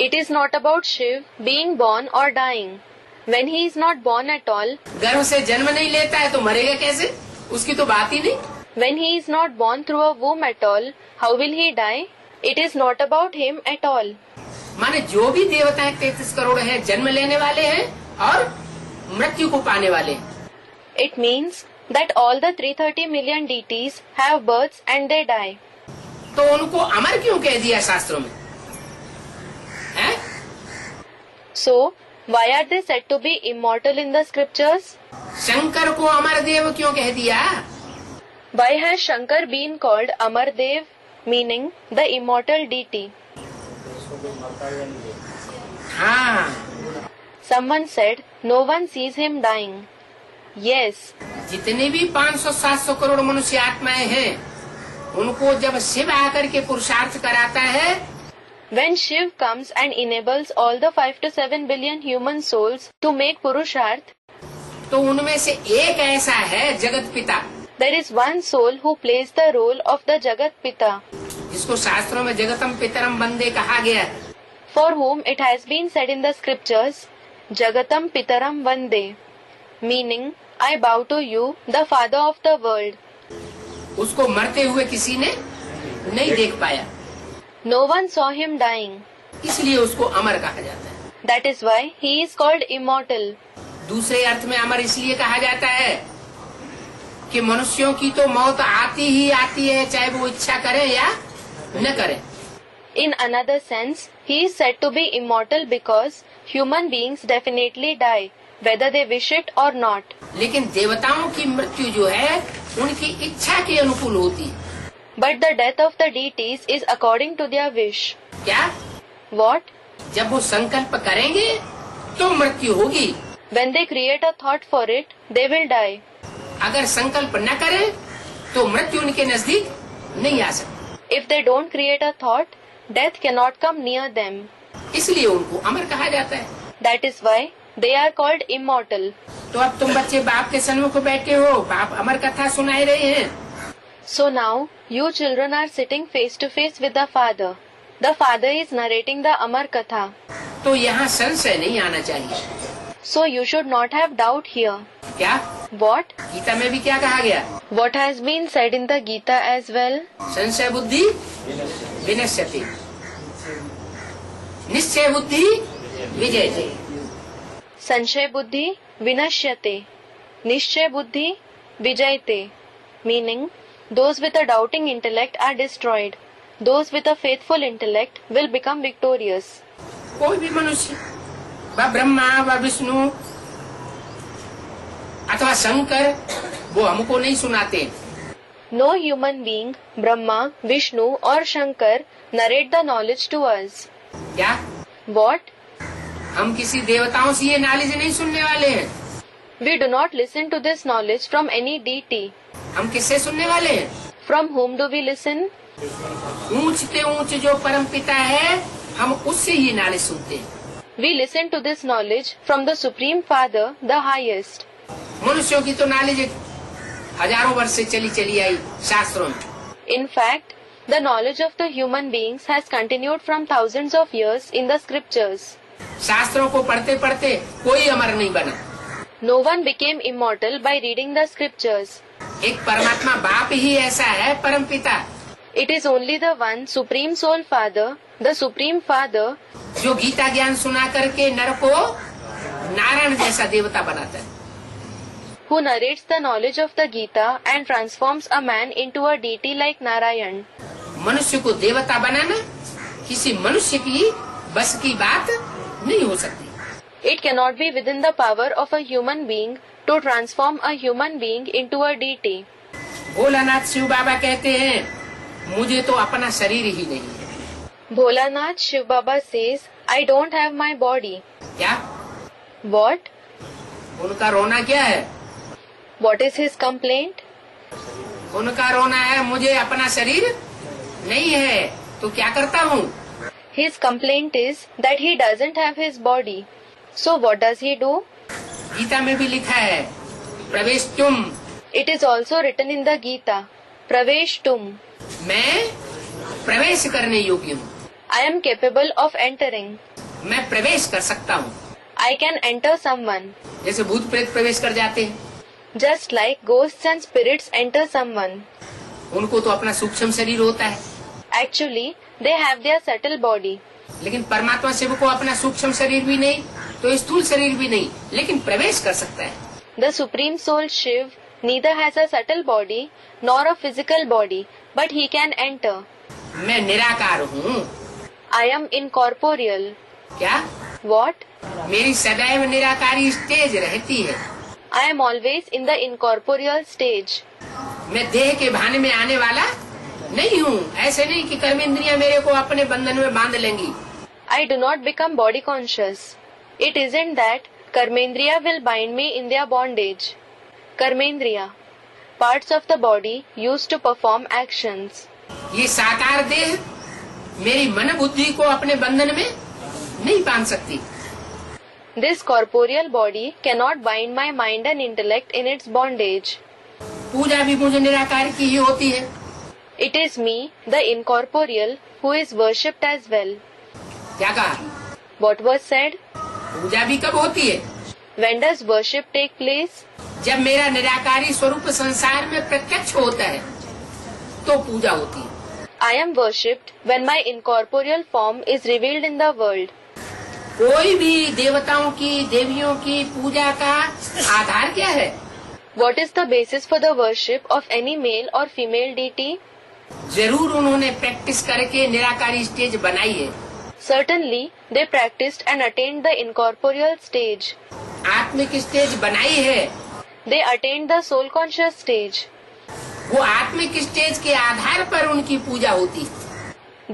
It is not about Shiv being born or dying. When he is not born at all, गर्भ से जन्म नहीं लेता है तो मरेगा कैसे? उसकी तो बात ही नहीं। when he is not born through a womb at all, how will he die? It is not about him at all. माने जो भी देवता 33 करोड़ हैं, जन्म लेने वाले हैं और मृत्यु को पाने वाले हैं। It means that all the 330 million deities have births and they die. तो उनको अमर क्यों कह दिया शास्त्रों में? हैं? So, why are they said to be immortal in the scriptures? Shankar को अमर देव क्यों कह दिया? Why has Shankar been called Amar Dev, meaning the immortal deity? हाँ, Someone said, no one sees him dying. Yes, जितने भी 500-700 करोड़ मनुष्य आत्माएं हैं, उनको जब शिव आकर के पुरुषार्थ कराता है, When Shiv comes and enables all the 5 to 7 billion human souls to make Purusharth, तो उनमें से एक ऐसा है जगत पिता, there is one soul who plays the role of the Jagat Pita, जिसको शास्त्रों में जगतम पितरम वंदे कहा गया है। for whom it has been said in the scriptures, Jagatam Pitaram Vande, meaning, I bow to you, the Father of the world. उसको मरते हुए किसी ने नहीं देख पाया, No one saw him dying. इसलिए उसको अमर कहा जाता है। That is why he is called immortal. दूसरे अर्थ में अमर इसलिए कहा जाता है कि मनुष्यों की तो मौत आती ही आती है, चाहे वो इच्छा करे या न करे। In another sense, he is said to be immortal because human beings definitely die, whether they wish it or not. लेकिन देवताओं की मृत्यु जो है उनकी इच्छा के अनुकूल होती है। But the death of the deities is according to their wish. क्या? What? जब वो संकल्प करेंगे तो मृत्यु होगी, When they create a thought for it, they will die. अगर संकल्प न करें तो मृत्यु उनके नजदीक नहीं आ सकती। If they don't create a thought, death cannot come near them. इसलिए उनको अमर कहा जाता है। That is why they are called immortal. तो अब तुम बच्चे बाप के सन्मुख बैठे हो, बाप अमर कथा सुनाए रहे हैं। So now, you children are sitting face to face with the father. The father is narrating the Amar Katha. तो यहाँ संशय नहीं आना चाहिए। So you should not have doubt here. क्या? What? गीता में भी क्या कहा गया? What has been said in the Gita as well? संशय बुद्धि विनश्यति, निश्चय बुद्धि विजयते। Sanshay buddhi vinashyate. Nishchay buddhi vijayate. Meaning, those with a doubting intellect are destroyed. Those with a faithful intellect will become victorious. कोई भी मनुष्य, वह ब्रह्मा व विष्णु अथवा शंकर, वो हमको नहीं सुनाते। No human being, Brahma, Vishnu or Shankar narrate the knowledge to us. क्या? What? हम किसी देवताओं से ये नॉलेज नहीं सुनने वाले हैं। We do not listen to this knowledge from any deity. हम किससे सुनने वाले हैं? From whom do we listen? ऊंचते ऊंच जो परम पिता है, हम उससे ये नॉलेज सुनते हैं। We listen to this knowledge from the Supreme Father, the highest. मनुष्यों की तो नॉलेज हजारों वर्ष से चली आई शास्त्रों में। In fact, the knowledge of the human beings has continued from thousands of years in the scriptures. शास्त्रों को पढ़ते पढ़ते कोई अमर नहीं बना। No one became immortal by reading the scriptures. एक परमात्मा बाप ही ऐसा है, परम पिता, It is only the one Supreme Soul Father, the Supreme Father, जो गीता ज्ञान सुना करके नर को नारायण जैसा देवता बनाता है। who narrates the knowledge of the Gita and transforms a man into a deity like Narayan. मनुष्य को देवता बनाना किसी मनुष्य की बस की बात नहीं हो सकती। It cannot be within the power of a human being to transform a human being into a deity. Bholanath Shiv बाबा कहते हैं, मुझे तो अपना शरीर ही नहीं है। Bholanath Shiv Baba says, I don't have my body. क्या? What? उनका रोना क्या है? What is his complaint? उनका रोना है, मुझे अपना शरीर नहीं है, तो क्या करता हूँ? His complaint is that he doesn't have his body. So what does he do? Gita में भी लिखा है, प्रवेश तुम। It is also written in the Gita, Pravesh Tum. मैं प्रवेश करने योग्य हूँ। I am capable of entering. मैं प्रवेश कर सकता हूँ। I can enter someone. जैसे भूत प्रेत प्रवेश कर जाते हैं, Just like ghosts and spirits enter someone. उनको तो अपना सूक्ष्म शरीर होता है, Actually, they have their subtle body. लेकिन परमात्मा शिव को अपना सूक्ष्म शरीर भी नहीं, तो स्थूल शरीर भी नहीं, लेकिन प्रवेश कर सकता है। The Supreme Soul Shiv neither has a subtle body nor a physical body, but he can enter. मैं निराकार हूँ। I am incorporeal. क्या? What? मेरी सदैव निराकारी स्टेज रहती है। I am always in the incorporeal stage. मैं देह के भाने में आने वाला नहीं हूँ। ऐसे नहीं कि कर्मेंद्रियां मेरे को अपने बंधन में बांध लेंगी। I do not become body conscious. It isn't that Karmendriya will bind me in their bondage. Karmendriya. parts of the body used to perform actions. ये साकार देह मेरी मन बुद्धि को अपने बंधन में नहीं बांध सकती। This corporeal body cannot bind my mind and intellect in its bondage. पूजा भी मुझे निराकार की ही होती है। It is me, the incorporeal, who is worshipped as well. क्या कहा? What was said? पूजा भी कब होती है? When does worship take place? जब मेरा निराकारी स्वरूप संसार में प्रत्यक्ष होता है तो पूजा होती है। I am worshipped when my incorporeal form is revealed in the world. कोई भी देवताओं की देवियों की पूजा का आधार क्या है? What is the basis for the worship of any male or female deity? जरूर उन्होंने प्रैक्टिस करके निराकारी स्टेज बनाई है। Certainly, they practiced and attained the incorporeal stage. आत्मिक स्टेज बनाई है। They attained the soul conscious stage. वो आत्मिक स्टेज के आधार पर उनकी पूजा होती।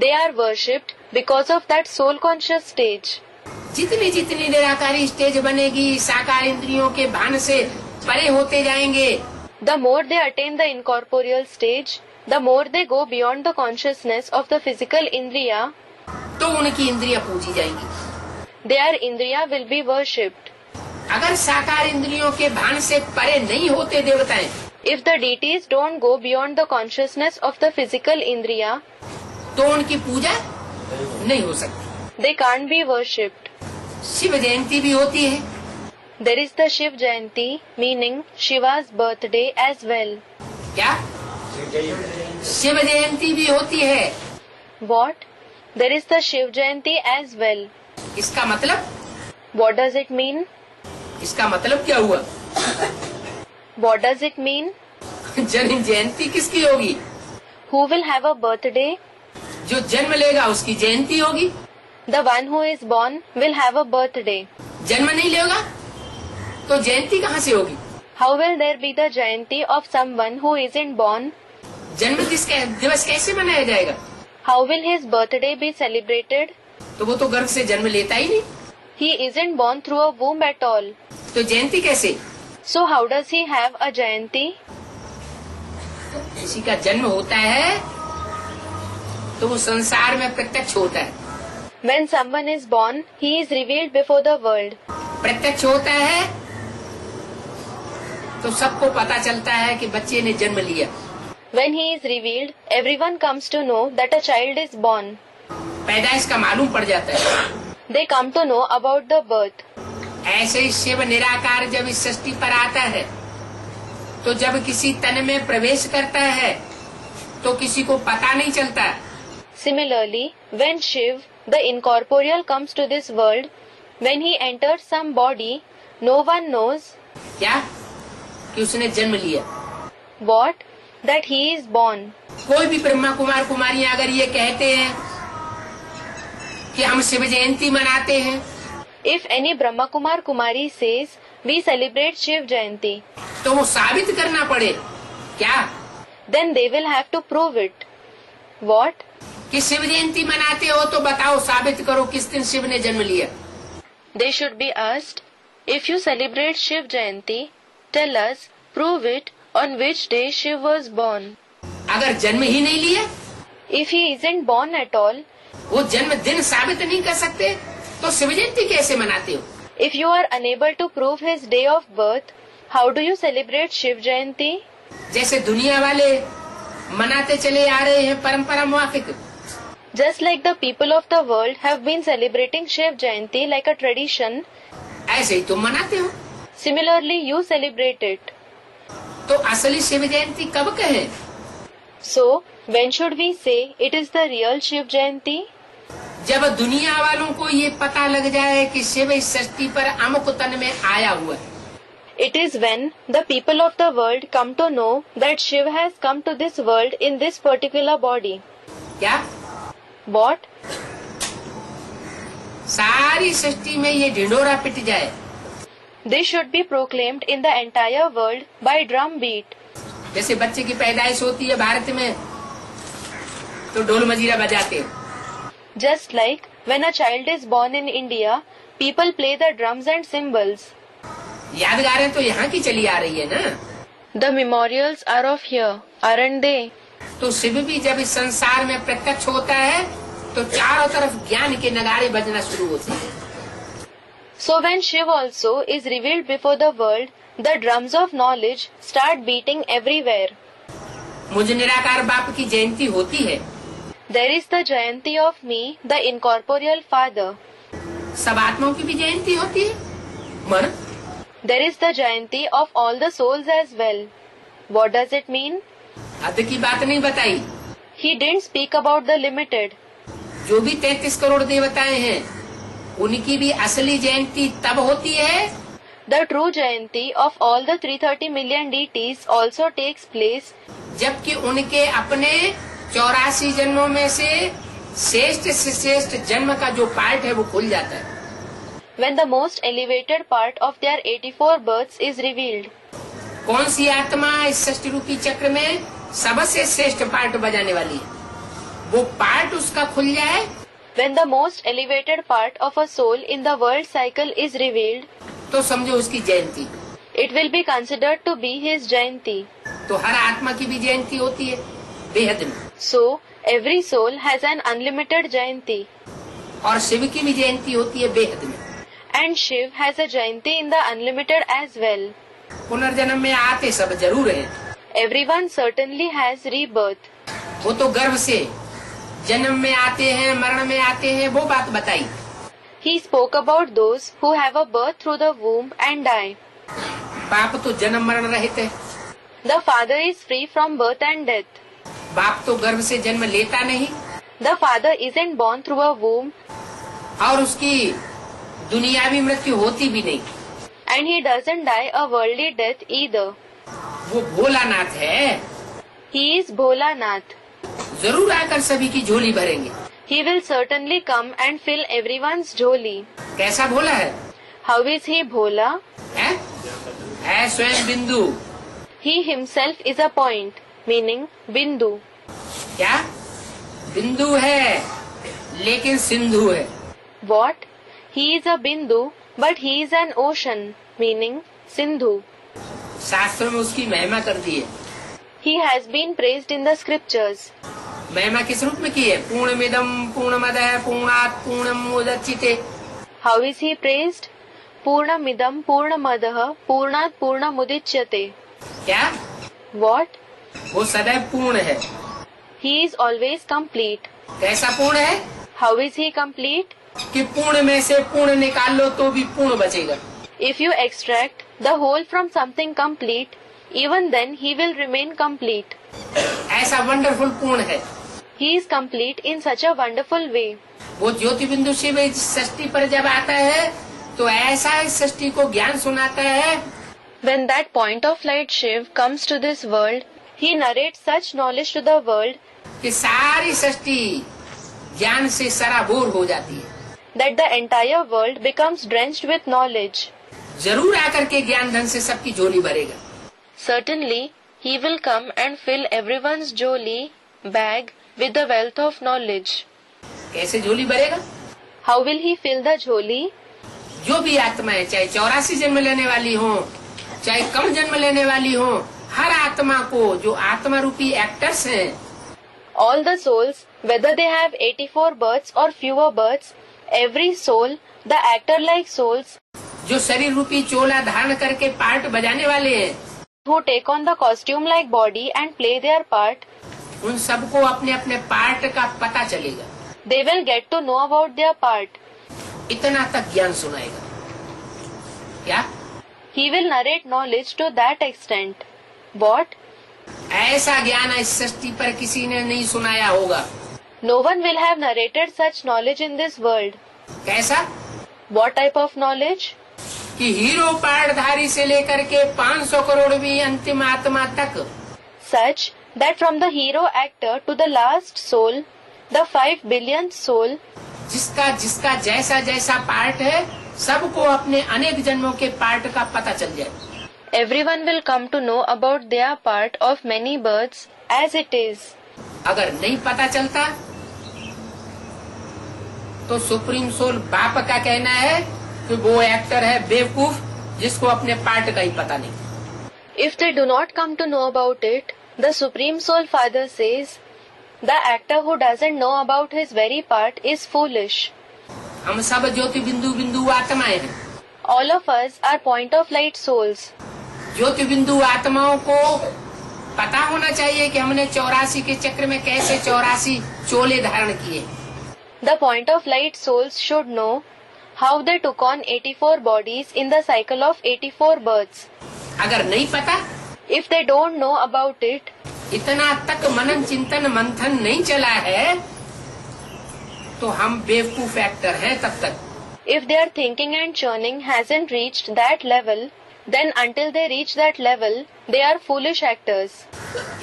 They are worshipped because of that soul conscious stage. जितनी जितनी निराकारी स्टेज बनेगी साकार इंद्रियों के भान से परे होते जाएंगे। The more they attain the incorporeal stage, the more they go beyond the consciousness of the physical indriya. तो उनकी इंद्रियां पूजी जाएंगी। Their indriya will be worshipped. अगर साकार इंद्रियों के भान से परे नहीं होते देवताएं, If the deities don't go beyond the consciousness of the physical indriya, तो उनकी पूजा नहीं हो सकती। they can't be worshipped. Shiv Jayanti भी होती है। There is the Shiv Jayanti, meaning Shiva's birthday as well. क्या? शिव जयंती भी होती है। What? There is the Shiv Jayanti as well. इसका मतलब? What does it mean? इसका मतलब क्या हुआ? What does it mean? जन्म जयंती किसकी होगी? Who will have a birthday? जो जन्म लेगा उसकी जयंती होगी। The one who is born will have a birthday. जन्म नहीं लेगा तो जयंती कहाँ से होगी? How will there be the Jayanti of someone who isn't born? जन्म दिवस कैसे मनाया जाएगा? How will his birthday be celebrated? तो वो तो गर्भ से जन्म लेता ही नहीं। He isn't born through a womb at all. तो जयंती कैसे? So how does he have a Jayanti? किसी का जन्म होता है तो वो संसार में प्रत्यक्ष होता है। When someone is born, he is revealed before the world. प्रत्यक्ष होता है तो सबको पता चलता है कि बच्चे ने जन्म लिया। When he is revealed, everyone comes to know that a child is born. पैदाइश का मालूम पड़ जाता है। They come to know about the birth. ऐसे ही शिव निराकार जब इस सृष्टि पर आता है तो जब किसी तन में प्रवेश करता है तो किसी को पता नहीं चलता। Similarly, when Shiv, the incorporeal, comes to this world, when he enters some body, no one knows क्या? कि उसने जन्म लिया। what? That he is born. कोई भी ब्रह्मा कुमार कुमारियां अगर ये कहते हैं कि हम शिव जयंती मनाते हैं, If any Brahma Kumar Kumari says, we celebrate Shiv Jayanti, तो वो साबित करना पड़े क्या? then they will have to prove it. What? कि शिव जयंती मनाते हो तो बताओ, साबित करो किस दिन शिव ने जन्म लिया। They should be asked, if you celebrate Shiv Jayanti, tell us, prove it, on which day Shiv was born. अगर जन्म ही नहीं लिया, If he isn't born at all, वो जन्म दिन साबित नहीं कर सकते तो शिव जयंती कैसे मनाते हो? if you are unable to prove his day of birth, how do you celebrate Shiv Jayanti? जैसे दुनिया वाले मनाते चले आ रहे हैं परंपरा मुआफिक, Just like the people of the world have been celebrating Shiv Jayanti like a tradition, ऐसे ही तुम मनाते हो। similarly you celebrate it. तो असली शिव जयंती कब कहे? So, when should we say it is the real Shiv Jayanti? जब दुनिया वालों को ये पता लग जाए कि शिव इस सृष्टि पर अमुक तन में आया हुआ है। It is when the people of the world come to know that Shiv has come to this world in this particular body. क्या? What? सारी सृष्टि में ये ढिंढोरा पिट जाए। This should be proclaimed in the entire world by drum beat. जैसे बच्चे की पैदाइश होती है भारत में तो ढोल मजीरा बजाते हैं। Just like when a child is born in India, people play the drums and cymbals. यादगारें तो यहाँ की चली आ रही है ना। The memorials are of here, aren't they? तो शिव भी जब इस संसार में प्रत्यक्ष होता है तो चारों तरफ ज्ञान के नगाड़े बजना शुरू होते हैं। So when Shiv also is revealed before the world, the drums of knowledge start beating everywhere. मुझ निराकार बाप की जयंती होती है। There is the Jayanti of me, the incorporeal father. सब आत्माओं की भी जयंती होती है। मन There is the Jayanti of all the souls as well. What does it mean? हद की बात नहीं बताई। He didn't speak about the limited. जो भी 33 करोड़ देवताएं हैं उनकी भी असली जयंती तब होती है The true Jayanti of all the 330 million deities also takes place जबकि उनके अपने 84 जन्मों में से श्रेष्ठ से श्रेष्ठ जन्म का जो पार्ट है वो खुल जाता है। when the most elevated part of their 84 births is revealed. कौन सी आत्मा इस सृष्टि रूपी चक्र में सबसे श्रेष्ठ पार्ट बजाने वाली है, वो पार्ट उसका खुल जाए। When the most elevated part of a soul in the world cycle is revealed, तो समझो उसकी जयंती। it will be considered to be his Jayanti. तो हर आत्मा की भी जयंती होती है बेहद में, So, every soul has an unlimited Jayanti. और शिव की भी जयंती होती है बेहद में। And Shiv has a Jayanti in the unlimited as well. पुनर्जन्म में आते सब जरूर है। Everyone certainly has rebirth. वो तो गर्भ से जन्म में आते हैं, मरण में आते हैं, वो बात बताई। He spoke about those who have a birth through the womb and die. बाप तो जन्म मरण रहित है। The father is free from birth and death. बाप तो गर्भ से जन्म लेता नहीं The father isn't born through a womb और उसकी दुनियावी मृत्यु होती भी नहीं। and he doesn't die a worldly death either. वो भोलानाथ है, He is Bholanath. जरूर आकर सभी की झोली भरेंगे। He will certainly come and fill everyone's joli. कैसा भोला है? How is he Bhola? है स्वयं बिंदु। He himself is a point, meaning Bindu. क्या बिंदु है लेकिन सिंधु है। What? He is a Bindu, but he is an ocean, meaning Sindhu. शास्त्रों में उसकी महिमा कर दी है। He has been praised in the scriptures. महिमा किस रूप में की है? पूर्णमिदं पूर्णमदः पूर्णात् पूर्णमुदच्यते। How is he praised? Purnamidam Purnamadah Purnat Purnamudichyate. क्या What? वो सदैव पूर्ण है। He is always complete. कैसा पूर्ण है How is he complete? कि पूर्ण में से पूर्ण निकाल लो तो भी पूर्ण बचेगा। If you extract the whole from something complete, even then he will remain complete. ऐसा वंडरफुल पूर्ण है। He is complete in such a wonderful way. वो ज्योति बिंदु शिव इस सृष्टि पर जब आता है तो ऐसा इस सृष्टि को ज्ञान सुनाता है। When that point of light Shiv comes to this world, he narrates such knowledge to the world कि सारी सृष्टि ज्ञान से सराबोर हो जाती है। that the entire world becomes drenched with knowledge. जरूर आकर के ज्ञान धन से सबकी झोली भरेगा। Certainly, he will come and fill everyone's joli bag with the wealth of knowledge. कैसे झोली भरेगा? How will he fill the joli? जो भी आत्मा है, चाहे 84 जन्म लेने वाली हो, चाहे कम जन्म लेने वाली हो, हर आत्मा को जो आत्मा रूपी एक्टर्स हैं, All the souls, whether they have 84 births or fewer births, every soul, the actor-like souls, जो शरीर रूपी चोला धारण करके पार्ट बजाने वाले हैं, who take on the costume-like body and play their part, उन सबको अपने अपने पार्ट का पता चलेगा। they will get to know about their part. इतना तक ज्ञान सुनाएगा। क्या He will narrate knowledge to that extent. What? ऐसा ज्ञान इस सृष्टि पर किसी ने नहीं सुनाया होगा। No one will have narrated such knowledge in this world. कैसा What type of knowledge? कि हीरो पार्टधारी से लेकर के 500 करोड़ भी अंतिम आत्मा तक Such that from the hero actor to the last soul, the 5 billionth soul, जिसका जिसका जैसा जैसा पार्ट है, सबको अपने अनेक जन्मों के पार्ट का पता चल जाए। everyone will come to know about their part of many births as it is. अगर नहीं पता चलता तो सुप्रीम सोल बाप का कहना है कि वो एक्टर है बेवकूफ जिसको अपने पार्ट का ही पता नहीं। If they do not come to know about it, the Supreme Soul Father says, the actor who doesn't know about his very part is foolish. हम सब ज्योति बिंदु बिंदु आत्माएं हैं। All of us are point of light souls. ज्योति बिंदु आत्माओं को पता होना चाहिए कि हमने 84 के चक्र में कैसे 84 चोले धारण किए। The point of light souls should know how they took on 84 bodies in the cycle of 84 births. अगर नहीं पता, If they don't know about it, इतना तक मनन चिंतन मंथन नहीं चला है, तो हम बेवकूफ एक्टर हैं तब तक। if their thinking and churning hasn't reached that level, then until they reach that level, they are foolish actors.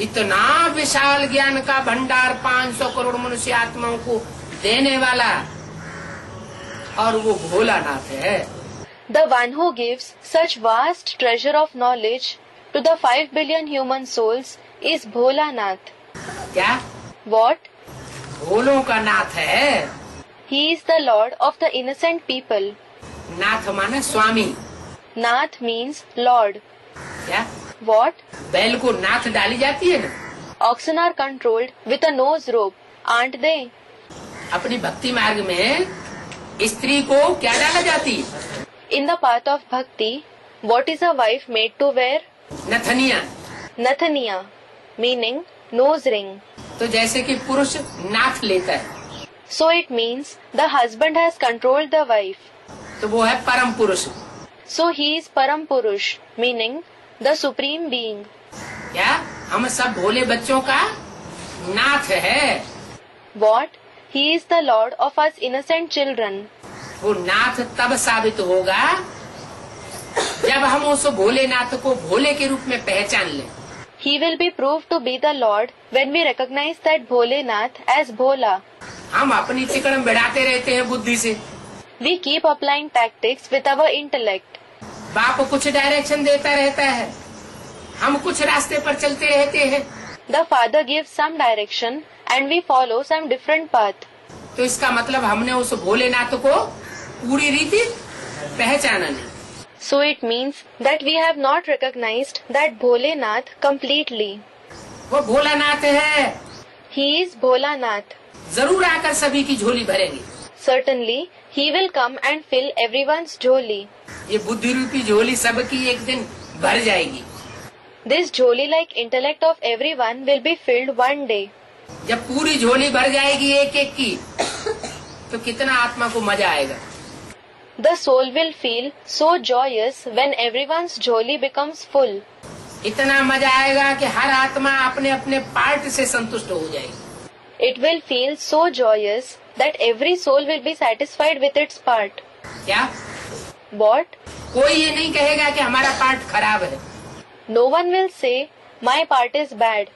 इतना विशाल ज्ञान का भंडार 500 करोड़ मनुष्य आत्माओं को देने वाला, और वो भोलानाथ है। The one who gives such vast treasure of knowledge to the 5 billion human souls is Bholanath. क्या? What? भोलों का नाथ है। He is the Lord of the innocent people. नाथ माने स्वामी। Nath means Lord. क्या? What? बैल को नाथ डाली जाती है ना। Oxen are controlled with a nose rope, aren't they? अपनी भक्ति मार्ग में स्त्री को क्या डाला जाती है? In the path of bhakti, what is a wife made to wear? नथनिया। Nathaniya, meaning nose ring. तो जैसे कि पुरुष नाथ लेता है, So it means the husband has controlled the wife. तो वो है परम पुरुष। So he is Param Purush, meaning the supreme being. क्या? हम सब भोले बच्चों का नाथ है। What? He is the Lord of us innocent children. वो नाथ तब साबित होगा जब हम उस भोलेनाथ को भोले के रूप में पहचान लें। He will be proved to be the Lord when we recognize that Bholenath as Bhola. हम अपनी तिकड़म बढ़ाते रहते हैं बुद्धि से। We keep applying tactics with our intellect. बाप कुछ डायरेक्शन देता रहता है, हम कुछ रास्ते पर चलते रहते हैं। The Father gives some direction and we follow some different path. तो इसका मतलब हमने उस भोलेनाथ को पूरी रीति पहचाना नहीं। So it means that we have not recognized that Bholenath completely. वो भोलानाथ है, He is Bholanath. जरूर आकर सभी की झोली भरेंगे। Certainly, he will come and fill everyone's jholi. ये बुद्धि रूपी झोली सबकी एक दिन भर जाएगी। This jholi-like intellect of everyone will be filled one day. जब पूरी झोली भर जाएगी एक एक की, तो कितना आत्मा को मजा आएगा। The soul will feel so joyous when everyone's jholi becomes full. इतना मजा आएगा कि हर आत्मा अपने अपने पार्ट से संतुष्ट हो जाएगी। It will feel so joyous that every soul will be satisfied with its part. क्या? What? कोई ये नहीं कहेगा कि हमारा पार्ट खराब है। No one will say, my part is bad.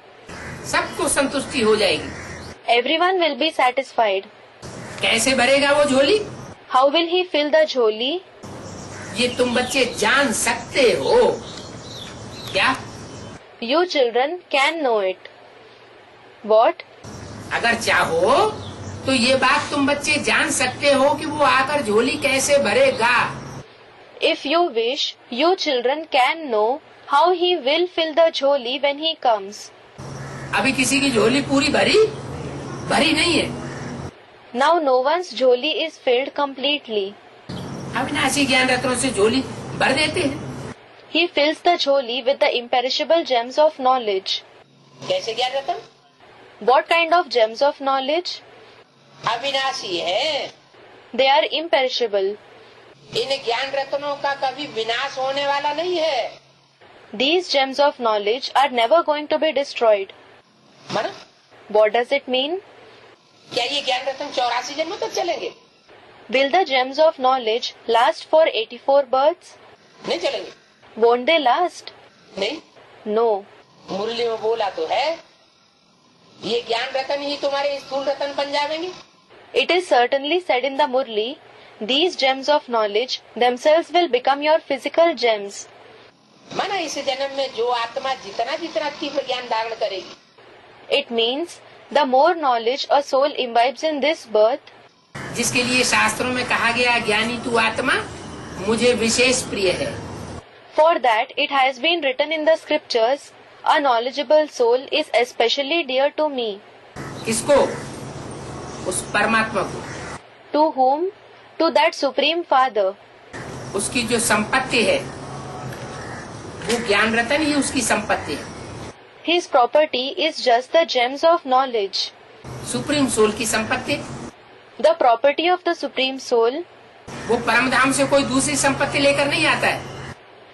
सबको संतुष्टि हो जाएगी। Everyone will be satisfied. कैसे भरेगा वो झोली? How will he fill the jholi? ये तुम बच्चे जान सकते हो। क्या? You children can know it. What? अगर चाहो तो ये बात तुम बच्चे जान सकते हो कि वो आकर झोली कैसे भरेगा। If you wish, you children can know how he will fill the jholi when he comes. अभी किसी की झोली पूरी भरी नहीं है। Now no one's jholi is filled completely. अविनाशी ज्ञान रत्नों से झोली भर देते हैं। He fills the jholi with the imperishable gems of knowledge. कैसे ज्ञान रत्न? What kind of gems of knowledge? अविनाशी है। They are imperishable. इन ज्ञान रत्नों का कभी विनाश होने वाला नहीं है। These gems of knowledge are never going to be destroyed. माना? What does it mean? क्या ये ज्ञान रत्न 84 जन्मों तक चलेंगे? Will the gems of knowledge last for 84 births? नहीं चलेंगे। Won't they last? नहीं। No. मुरली में बोला तो है, ये ज्ञान रत्न ही तुम्हारे स्थूल रत्न बन जाएंगे। It is certainly said in the Murli, these gems of knowledge themselves will become your physical gems. माना इस जन्म में जो आत्मा जितना जितना तीव्र ज्ञान धारण करेगी, It means the more knowledge a soul imbibes in this birth, जिसके लिए शास्त्रों में कहा गया ज्ञानी तू आत्मा मुझे विशेष प्रिय है। For that it has been written in the scriptures, a knowledgeable soul is especially dear to me. किसको? उस परमात्मा को। To whom? To that Supreme Father. उसकी जो संपत्ति है, वो ज्ञान रतन ही उसकी संपत्ति है। His property is just the gems of knowledge. Supreme soul की संपत्ति, The property of the Supreme Soul, वो परमधाम से कोई दूसरी संपत्ति लेकर नहीं आता है।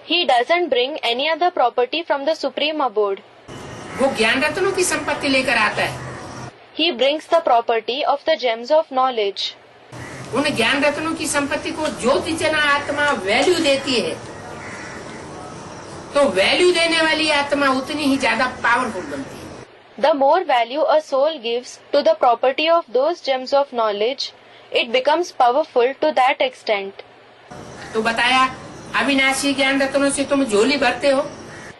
he doesn't bring any other property from the Supreme Abode. वो ज्ञान रत्नों की संपत्ति लेकर आता है। He brings the property of the gems of knowledge. उन ज्ञान रत्नों की संपत्ति को ज्योति जना आत्मा वैल्यू देती है, तो वैल्यू देने वाली आत्मा उतनी ही ज्यादा पावरफुल बनती है। The more value a soul gives to the property of those gems of knowledge, it becomes powerful to that extent. तो बताया अविनाशी ज्ञान रत्नों से तुम झोली भरते हो।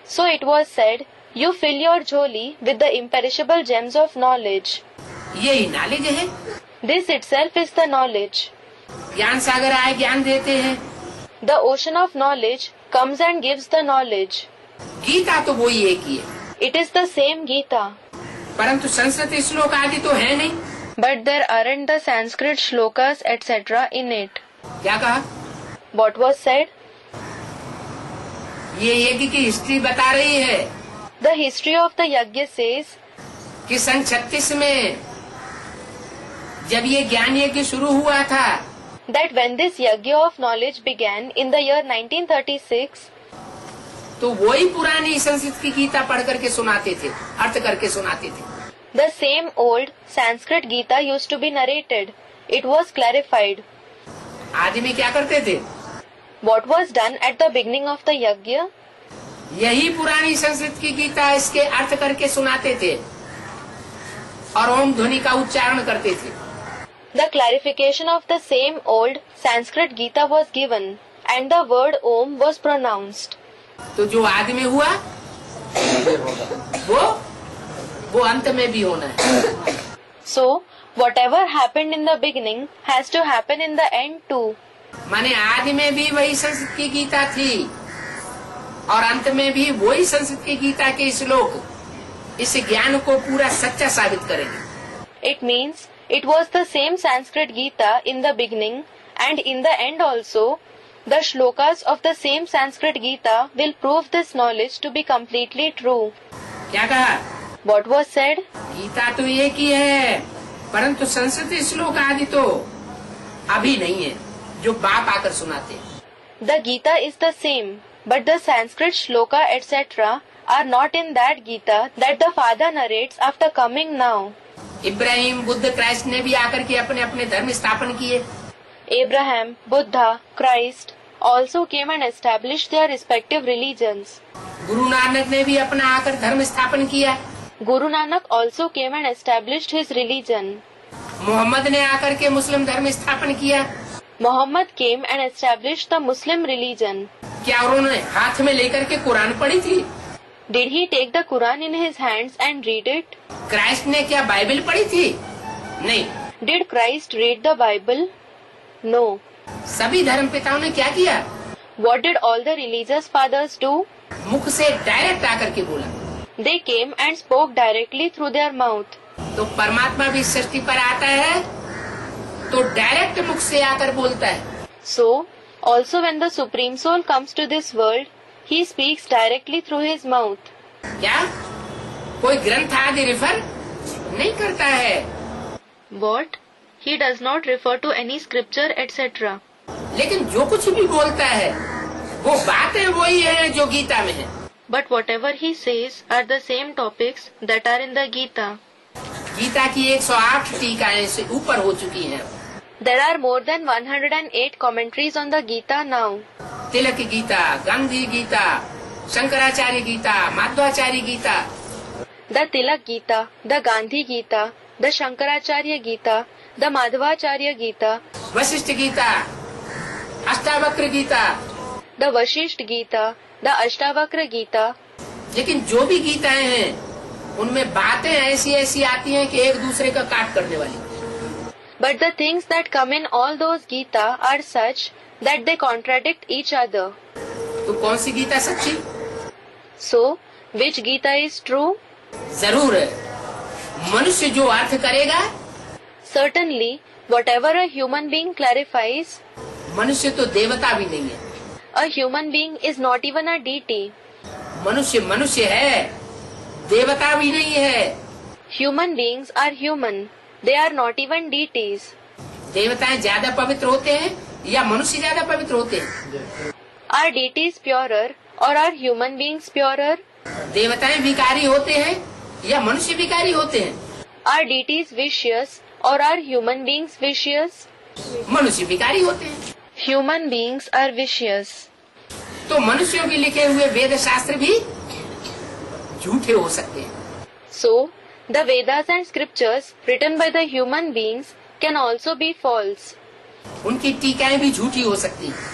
So it was said, you fill your jholi with the imperishable gems of knowledge. यही नॉलेज है। This itself is the knowledge. ज्ञान सागर आए ज्ञान देते हैं। The ocean of knowledge comes and gives the knowledge. Gita तो वही एक ही है, It is the same Gita. परंतु संस्कृत श्लोक आदि तो है नहीं। But there aren't the Sanskrit shlokas etc. in it. क्या कहा? What was said? ये यज्ञ की हिस्ट्री बता रही है The history of the Yajna says कि सन 36 में जब ये ज्ञान यज्ञ शुरू हुआ था, that when this Yajna of knowledge began in the year 1936, तो वही पुरानी संस्कृत की गीता पढ़ करके सुनाते थे, अर्थ करके सुनाते थे। the same old Sanskrit Gita used to be narrated. It was clarified. आदमी क्या करते थे? What was done at the beginning of the Yajna? यही पुरानी संस्कृत की गीता इसके अर्थ करके सुनाते थे और ओम ध्वनि का उच्चारण करते थे। The clarification of the same old Sanskrit Gita was given and the word Om was pronounced. तो जो आदमी हुआ वो अंत में भी होना है। So, whatever happened in the beginning has to happen in the end too. माने आदि में भी वही संस्कृत की गीता थी और अंत में भी वही संस्कृत की गीता के श्लोक इस ज्ञान को पूरा सच्चा साबित करेंगे। It means it was the same Sanskrit Gita in the beginning and in the end also. The shlokas of the same Sanskrit Gita will prove this knowledge to be completely true. क्या कहा? What was said? Gita तो एक ही है, परंतु संस्कृत श्लोक आदि तो अभी नहीं है, जो बाप आकर सुनाते हैं। The Gita is the same, but the Sanskrit shloka etc. are not in that Gita that the Father narrates after coming now. Ibrahim, Buddha, Christ ने भी आकर के अपने अपने धर्म स्थापन किए। Abraham, Buddha, Christ also came and established their respective religions. Guru Nanak ने भी अपना आकर धर्म स्थापन किया। Guru Nanak also came and established his religion. Mohammad ने आकर के मुस्लिम धर्म स्थापन किया। Muhammad came and established the Muslim religion. क्या उन्होंने हाथ में लेकर के कुरान पढ़ी थी? Did he take the Quran in his hands and read it? Christ ने क्या बाइबल पढ़ी थी? नहीं। Did Christ read the Bible? No. सभी धर्म पिताओं ने क्या किया? What did all the religious fathers do? मुख से डायरेक्ट आकर के बोला। They came and spoke directly through their mouth. तो परमात्मा भी सृष्टि पर आता है तो डायरेक्ट मुख से आकर बोलता है। So, also when the Supreme Soul comes to this world, he speaks directly through his mouth. क्या कोई ग्रंथ आदि रिफर नहीं करता है? What? He does not refer to any scripture etc. लेकिन जो कुछ भी बोलता है वो बातें वही है जो गीता में है। But whatever he says are the same topics that are in the Gita. Gita की 108 टीकाएं से ऊपर हो चुकी हैं। There are more than 108 commentaries on the Gita now. Tilak Gita, Gandhi Gita, Shankaracharya Gita, Madhvacharya Gita. The Tilak Gita, the Gandhi Gita, the Shankaracharya Gita, the Madhvacharya Gita, Vashishtha Gita, Ashtavakra Gita. the Vashisht Gita, the Ashtavakra Gita. लेकिन जो भी गीताएं हैं उनमें बातें ऐसी ऐसी आती हैं कि एक दूसरे का काट करने वाली। But the things that come in all those Gita are such that they contradict each other. तो कौन सी गीता सच्ची? So, which Gita is true? जरूर है। मनुष्य जो अर्थ करेगा, Certainly, whatever a human being clarifies, मनुष्य तो देवता भी नहीं है। a human being is not even a deity. मनुष्य मनुष्य है, देवता भी नहीं है। Human beings are human. They are not even deities. देवताएं ज्यादा पवित्र होते हैं या मनुष्य ज्यादा पवित्र होते हैं? Are deities purer or are human beings purer? देवताएं विकारी होते हैं या मनुष्य विकारी होते हैं? Are deities vicious or are human beings vicious? मनुष्य विकारी होते हैं। Human beings are vicious. तो मनुष्यों के लिखे हुए वेद शास्त्र भी झूठे हो सकते हैं। So, the Vedas and scriptures written by the human beings can also be false. उनकी टीकाएं भी झूठी हो सकती हैं।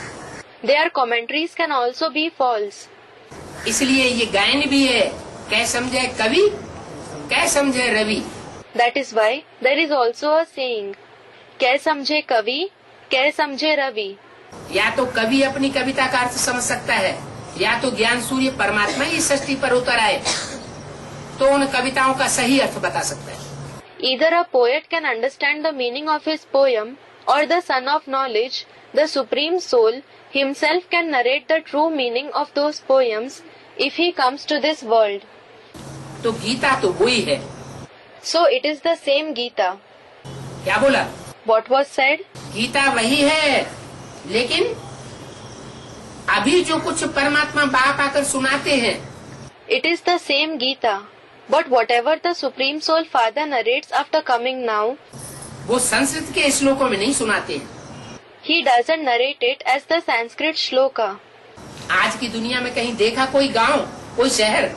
Their commentaries can also be false. इसलिए ये गायन भी है, कै समझे कवि, कै समझे Ravi. That is why there is also a saying, कै समझे कवि, कै समझे रवि. या तो कवि अपनी कविता का अर्थ समझ सकता है, या तो ज्ञान सूर्य परमात्मा ही सृष्टि पर उतर आए तो उन कविताओं का सही अर्थ बता सकता है। Either a poet can understand the meaning of his poem, or the Son of Knowledge, the Supreme Soul, himself can narrate the true meaning of those poems if he comes to this world. तो गीता तो वही है। So it is the same Gita. क्या बोला? What was said? Gita वही है, लेकिन अभी जो कुछ परमात्मा बाप आकर सुनाते हैं, It is the same Gita. But whatever the Supreme Soul Father narrates after coming now, वो संस्कृत के श्लोकों में नहीं सुनाते हैं। he doesn't narrate it as the Sanskrit shloka. आज की दुनिया में कहीं देखा कोई गांव, कोई शहर,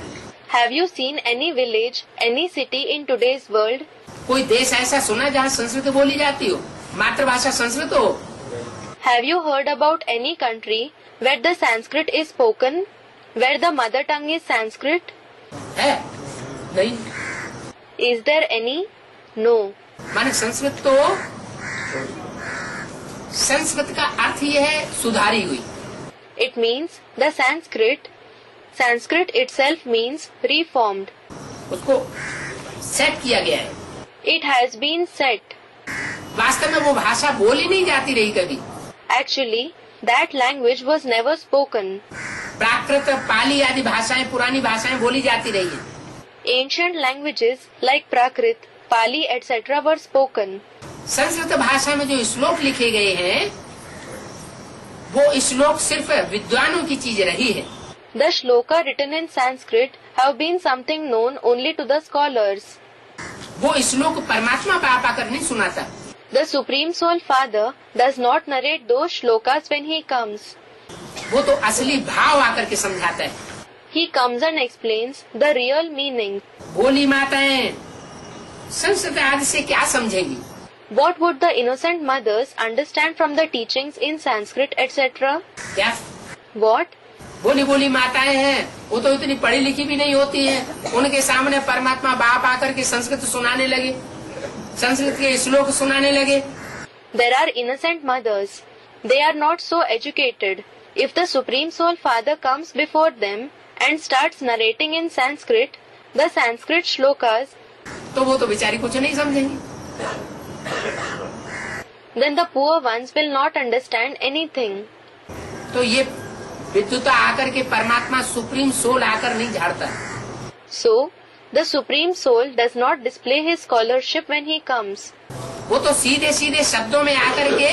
Have you seen any village, any city in today's world? कोई देश ऐसा सुना जहाँ संस्कृत बोली जाती हो, मातृभाषा संस्कृत हो? Have you heard about any country where the Sanskrit is spoken, where the mother tongue is Sanskrit? है? नहीं। Is there any? No. माने संस्कृत तो, संस्कृत का अर्थ ये है सुधारी हुई। It means the Sanskrit. Sanskrit itself means reformed. उसको सेट किया गया है। It has been set. वास्तव में वो भाषा बोली नहीं जाती रही कभी। Actually, that language was never spoken. प्राकृत, पाली आदि भाषाएं, पुरानी भाषाएं बोली जाती रही हैं। Ancient languages like Prakrit, Pali, etc. were spoken. Sanskrit भाषा में जो श्लोक लिखे गए हैं, वो श्लोक सिर्फ विद्वानों की चीज रही है। The shloka written in Sanskrit have been something known only to the scholars. वो श्लोक परमात्मा बाप आकर नहीं सुनाता। The Supreme Soul Father does not narrate those shlokas when he comes. वो तो असली भाव आकर के समझाता है। He comes and explains the real meaning. बोली माताएं संस्कृत आदि से क्या समझेंगी? What would the innocent mothers understand from the teachings in Sanskrit, etc.? क्या? What? बोली बोली माताएं हैं, वो तो इतनी पढ़ी लिखी भी नहीं होती हैं। उनके सामने परमात्मा बाप आकर के संस्कृत सुनाने लगे, संस्कृत के श्लोक सुनाने लगे। There are innocent mothers. They are not so educated. If the Supreme Soul Father comes before them and starts narrating in Sanskrit, the Sanskrit shlokas, तो वो तो बेचारी कुछ नहीं समझेंगी। then the poor ones will not understand anything. तो ये विद्युता आकर के परमात्मा सुप्रीम सोल आकर नहीं झाड़ता। So, the Supreme Soul does not display his scholarship when he comes. वो तो सीधे सीधे शब्दों में आकर के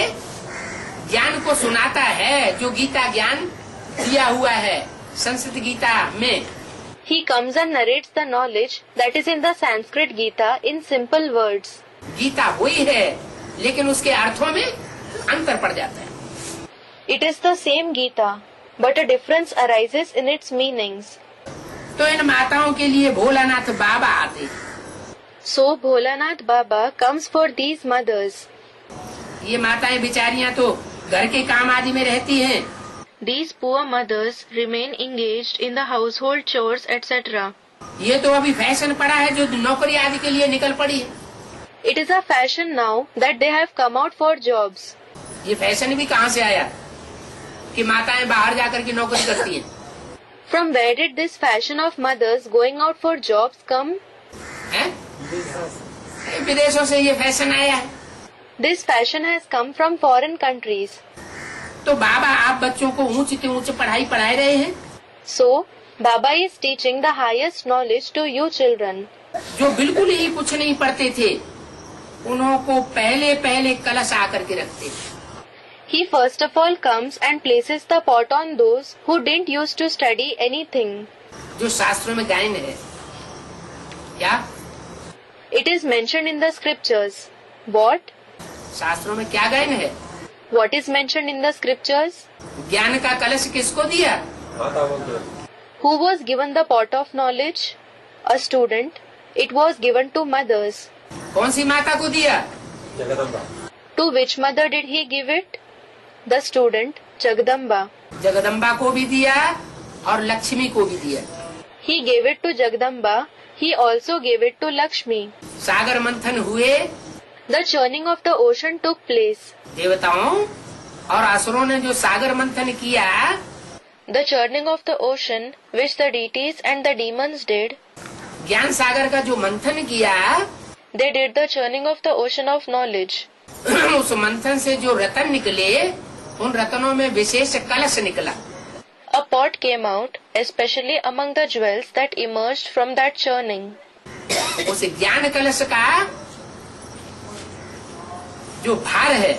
ज्ञान को सुनाता है, जो गीता ज्ञान दिया हुआ है संस्कृत गीता में। He comes and narrates the knowledge that is in the Sanskrit Gita in simple words. Gita वही है, लेकिन उसके अर्थों में अंतर पड़ जाता है। It is the same Gita, but a difference arises in its meanings. तो इन माताओं के लिए भोलानाथ बाबा आते। So Bholanath Baba comes for these mothers. ये माताएं बिचारियां तो घर के काम आदि में रहती हैं। These poor mothers remain engaged in the household chores, etc. ये तो अभी फैशन पड़ा है जो नौकरी आदि के लिए निकल पड़ी है। It is a fashion now that they have come out for jobs. ये फैशन भी कहाँ से आया? कि माताएं बाहर जाकर के नौकरी करती हैं। From where did this fashion of mothers going out for jobs come? हैं? विदेशों से ये फैशन आया है। This fashion has come from foreign countries. तो बाबा आप बच्चों को ऊंच से ऊंच पढ़ाई पढ़ा रहे हैं। So, Baba is teaching the highest knowledge to you children. जो बिल्कुल ही कुछ नहीं पढ़ते थे उन्हों को पहले पहले कलश आकर के रखते। He first of all comes and places the pot on those who didn't used to study anything. जो शास्त्रों में गायन है क्या? It is mentioned in the scriptures. What? शास्त्रों में क्या गायन है? What is mentioned in the scriptures? ज्ञान का कलश किसको दिया? Who was given the pot of knowledge? A student. It was given to mothers. कौन सी माता को दिया? To which mother did he give it? The student, Jagdamba. Jagdamba को भी दिया और लक्ष्मी को भी दिया। He gave it to Jagdamba. He also gave it to Lakshmi. सागर मंथन हुए, The churning of the ocean took place. देवताओं और असुरों ने जो सागर मंथन किया, The churning of the ocean, which the deities and the demons did, ज्ञान सागर का जो मंथन किया, they did the churning of the ocean of knowledge. उस मंथन से जो रतन निकले उन रत्नों में विशेष कलश निकला। A pot came out, especially among the jewels that emerged from that churning. उस ज्ञान कलश का जो भार है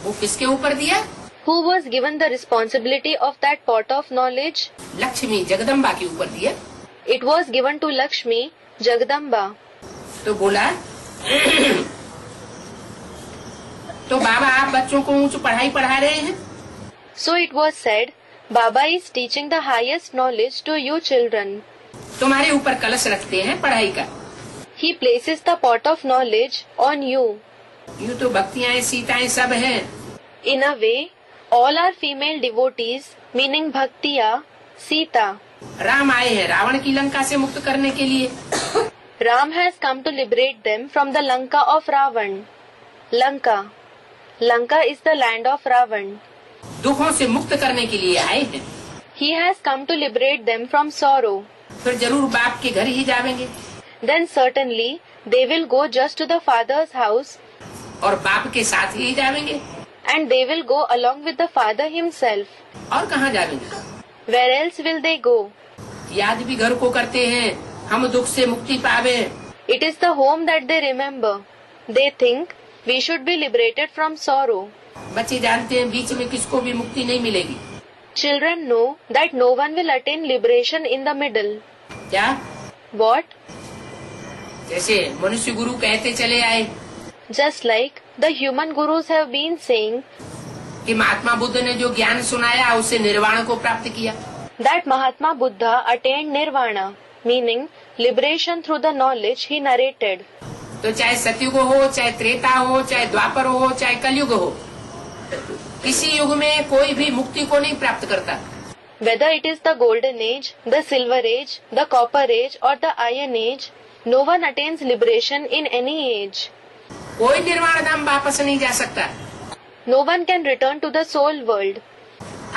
वो किसके ऊपर दिया? Who was given the responsibility of that pot of knowledge? Lakshmi Jagdamba के ऊपर दिया। It was given to Lakshmi, Jagdamba. तो बोला तो बाबा आप बच्चों को ऊंच पढ़ाई पढ़ा रहे हैं। So it was said, Baba is teaching the highest knowledge to you children. तुम्हारे ऊपर कलश रखते हैं पढ़ाई का। He places the pot of knowledge on you. यूँ तो भक्तियाँ सीताएं सब हैं। In a way, all are female devotees, meaning Bhaktiya, Sita. Ram आए हैं रावण की लंका से मुक्त करने के लिए। Ram has come to liberate them from the Lanka of Ravan. Lanka. Lanka is the land of Ravan. दुखों से मुक्त करने के लिए आए हैं। He has come to liberate them from sorrow. फिर जरूर बाप के घर ही जाएंगे। Then certainly they will go just to the father's house. और बाप के साथ ही जाएंगे। And they will go along with the father himself. और कहाँ जाएंगे? Where else will they go? याद भी घर को करते हैं हम दुख से मुक्ति पावे। It is the home that they remember. They think we should be liberated from sorrow. बच्चे जानते हैं बीच में किसको भी मुक्ति नहीं मिलेगी। Children know that no one will attain liberation in the middle. क्या? What? जैसे मनुष्य गुरु कहते चले आए Just like the human gurus have been saying कि महात्मा बुद्ध ने जो ज्ञान सुनाया उससे निर्वाण को प्राप्त किया। that Mahatma Buddha attained nirvana, meaning liberation through the knowledge he narrated. तो चाहे सतयुग हो, चाहे त्रेता हो, चाहे द्वापर हो, चाहे कलयुग हो, किसी युग में कोई भी मुक्ति को नहीं प्राप्त करता। Whether it is the golden age, the silver age, the copper age or the iron age, no one attains liberation in any age. कोई निर्वाण धाम वापस नहीं जा सकता। No one can return to the soul world.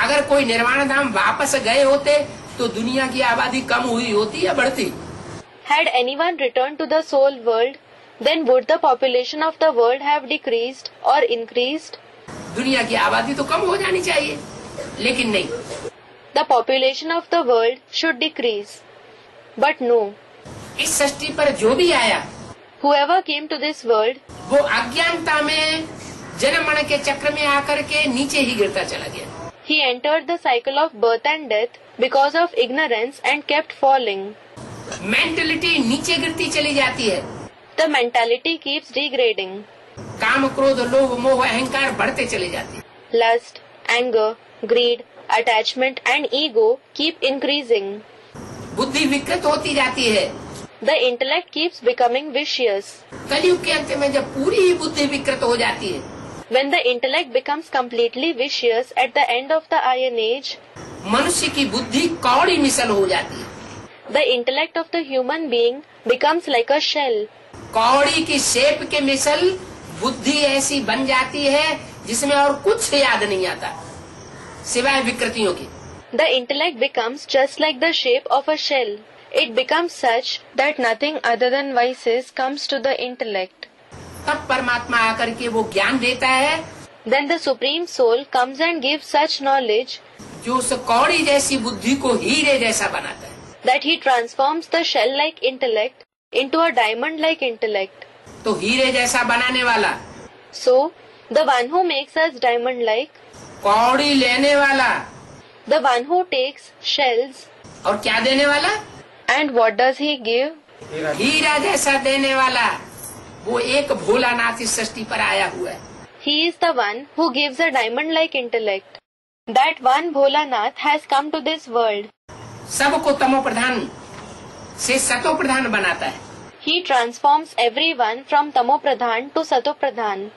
अगर कोई निर्वाण धाम वापस गए होते तो दुनिया की आबादी कम हुई होती या बढ़ती? Had anyone returned to the soul world, then would the population of the world have decreased or increased? दुनिया की आबादी तो कम हो जानी चाहिए, लेकिन नहीं। The population of the world should decrease. But no. इस सृष्टि पर जो भी आया, Whoever came to this world, वो अज्ञानता में जन्म मरण के चक्र में आकर के नीचे ही गिरता चला गया। he entered the cycle of birth and death because of ignorance and kept falling. Mentality नीचे गिरती चली जाती है। The mentality keeps degrading. काम क्रोध लोभ मोह अहंकार बढ़ते चले जाते हैं। Lust, anger, greed, attachment and ego keep increasing. बुद्धि विकृत होती जाती है। The intellect keeps becoming vicious. कलयुग के अंत में जब पूरी ही बुद्धि विकृत हो जाती है, When the intellect becomes completely vicious at the end of the Iron Age, मनुष्य की बुद्धि कौड़ी मिसल हो जाती है। the intellect of the human being becomes like a shell. कौड़ी की शेप के मिसल बुद्धि ऐसी बन जाती है जिसमें और कुछ याद नहीं आता। सिवाय विकृतियों के। The intellect becomes just like the shape of a shell. It becomes such that nothing other than vices comes to the intellect. तब परमात्मा आकर के वो ज्ञान देता है। Then the Supreme Soul comes and gives such knowledge जो उस कौड़ी जैसी बुद्धि को हीरे जैसा बनाता है। that he transforms the shell-like intellect into a diamond-like intellect. तो हीरे जैसा बनाने वाला, So, the one who makes us diamond-like, कौड़ी लेने वाला, the one who takes shells, और क्या देने वाला? and what does he give? हीरा जैसा देने वाला, वो एक भोलानाथ इस सृष्टि पर आया हुआ है। He is the one who gives a diamond-like intellect. That one Bholanath has come to this world. सबको तमो प्रधान से सतो प्रधान बनाता है। He transforms everyone from Tamo Pradhan to Sato Pradhan.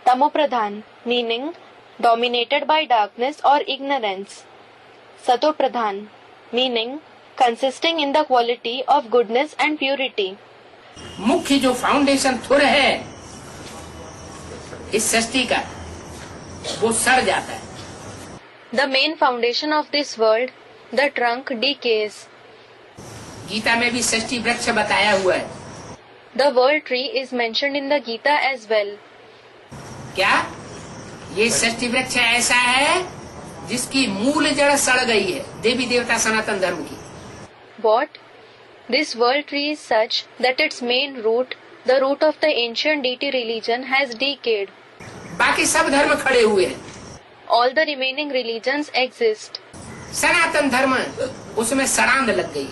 Tamo Pradhan meaning dominated by darkness or ignorance. Sato Pradhan meaning consisting in the quality of goodness and purity. मुख्य जो foundation थुर है इस सृष्टि का, वो सड़ जाता है। The main foundation of this world, the trunk, decays. Gita में भी सृष्टि वृक्ष बताया हुआ है। The world tree is mentioned in the Gita as well. क्या ये सृष्टि वृक्ष ऐसा है जिसकी मूल जड़ सड़ गई है, देवी देवता सनातन धर्म की? What? This world tree is such that its main root, the root of the ancient deity religion, has decayed. बाकी सब धर्म खड़े हुए हैं। All the remaining religions exist. सनातन धर्म उसमें सड़ांध लग गई।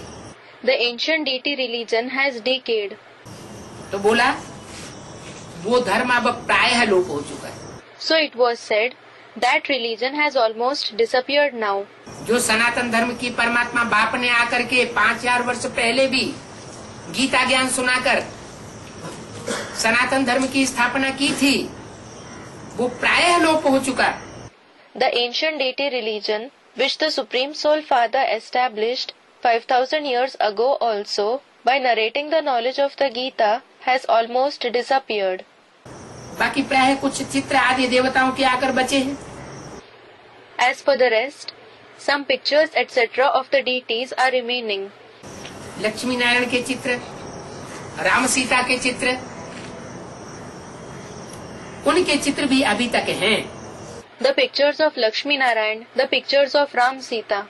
The ancient deity religion has decayed. तो बोला वो धर्म अब प्रायः लोप हो चुका है। So it was said that religion has almost disappeared now. जो सनातन धर्म की परमात्मा बाप ने आकर के 5000 वर्ष पहले भी गीता ज्ञान सुनाकर सनातन धर्म की स्थापना की थी, वो प्रायः लोप हो चुका। The ancient deity religion, which the Supreme Soul Father established 5000 years ago also by narrating the knowledge of the Gita, has almost disappeared. बाकी प्रायः कुछ चित्र आदि देवताओं के आकर बचे हैं। As for the rest, some pictures etc. of the deities are remaining. Lakshmi Narayan के चित्र, राम सीता के चित्र, उनके चित्र भी अभी तक हैं। The pictures of Lakshmi Narayan, the pictures of Ram Sita.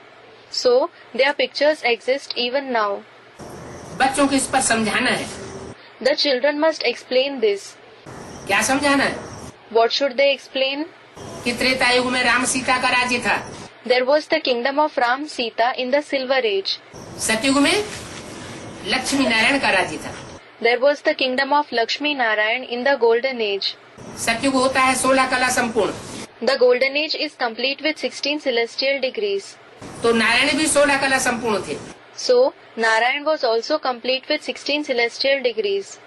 So, their pictures exist even now. बच्चों को इस पर समझाना है। The children must explain this. क्या समझाना है? What should they explain? कि त्रेता युग में राम सीता का राज्य था। There was the kingdom of Ram Sita in the Silver Age. सतयुग में लक्ष्मी नारायण का राज्य था। There was the kingdom of Lakshmi Narayan in the Golden Age. सतयुग होता है 16 कला संपूर्ण। The Golden Age is complete with 16 celestial degrees. तो नारायण भी 16 कला संपूर्ण थे। So, Narayan was also complete with 16 celestial degrees.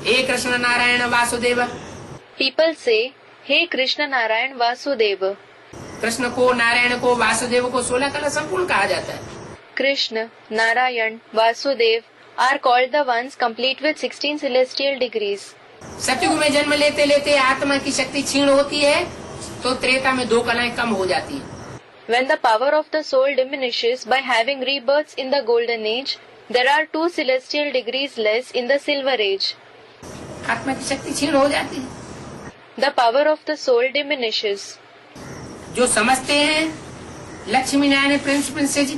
Hey Krishna Narayan Vasudev. People say, Hey Krishna Narayan Vasudeva. Krishna को, नारायण को, वासुदेव को 16 कला संपूर्ण कहा जाता है। Krishna, Narayan, Vasudev are called the ones complete with 16 celestial degrees. सतयुग में जन्म लेते लेते आत्मा की शक्ति क्षीण होती है, तो त्रेता में 2 कलाएं कम हो जाती हैं। When the power of the soul diminishes by having rebirths in the Golden Age, there are 2 celestial degrees less in the Silver Age. आत्मा की शक्ति क्षीण हो जाती है। The power of the soul diminishes. जो समझते हैं Lakshmi Narayan Prince princess,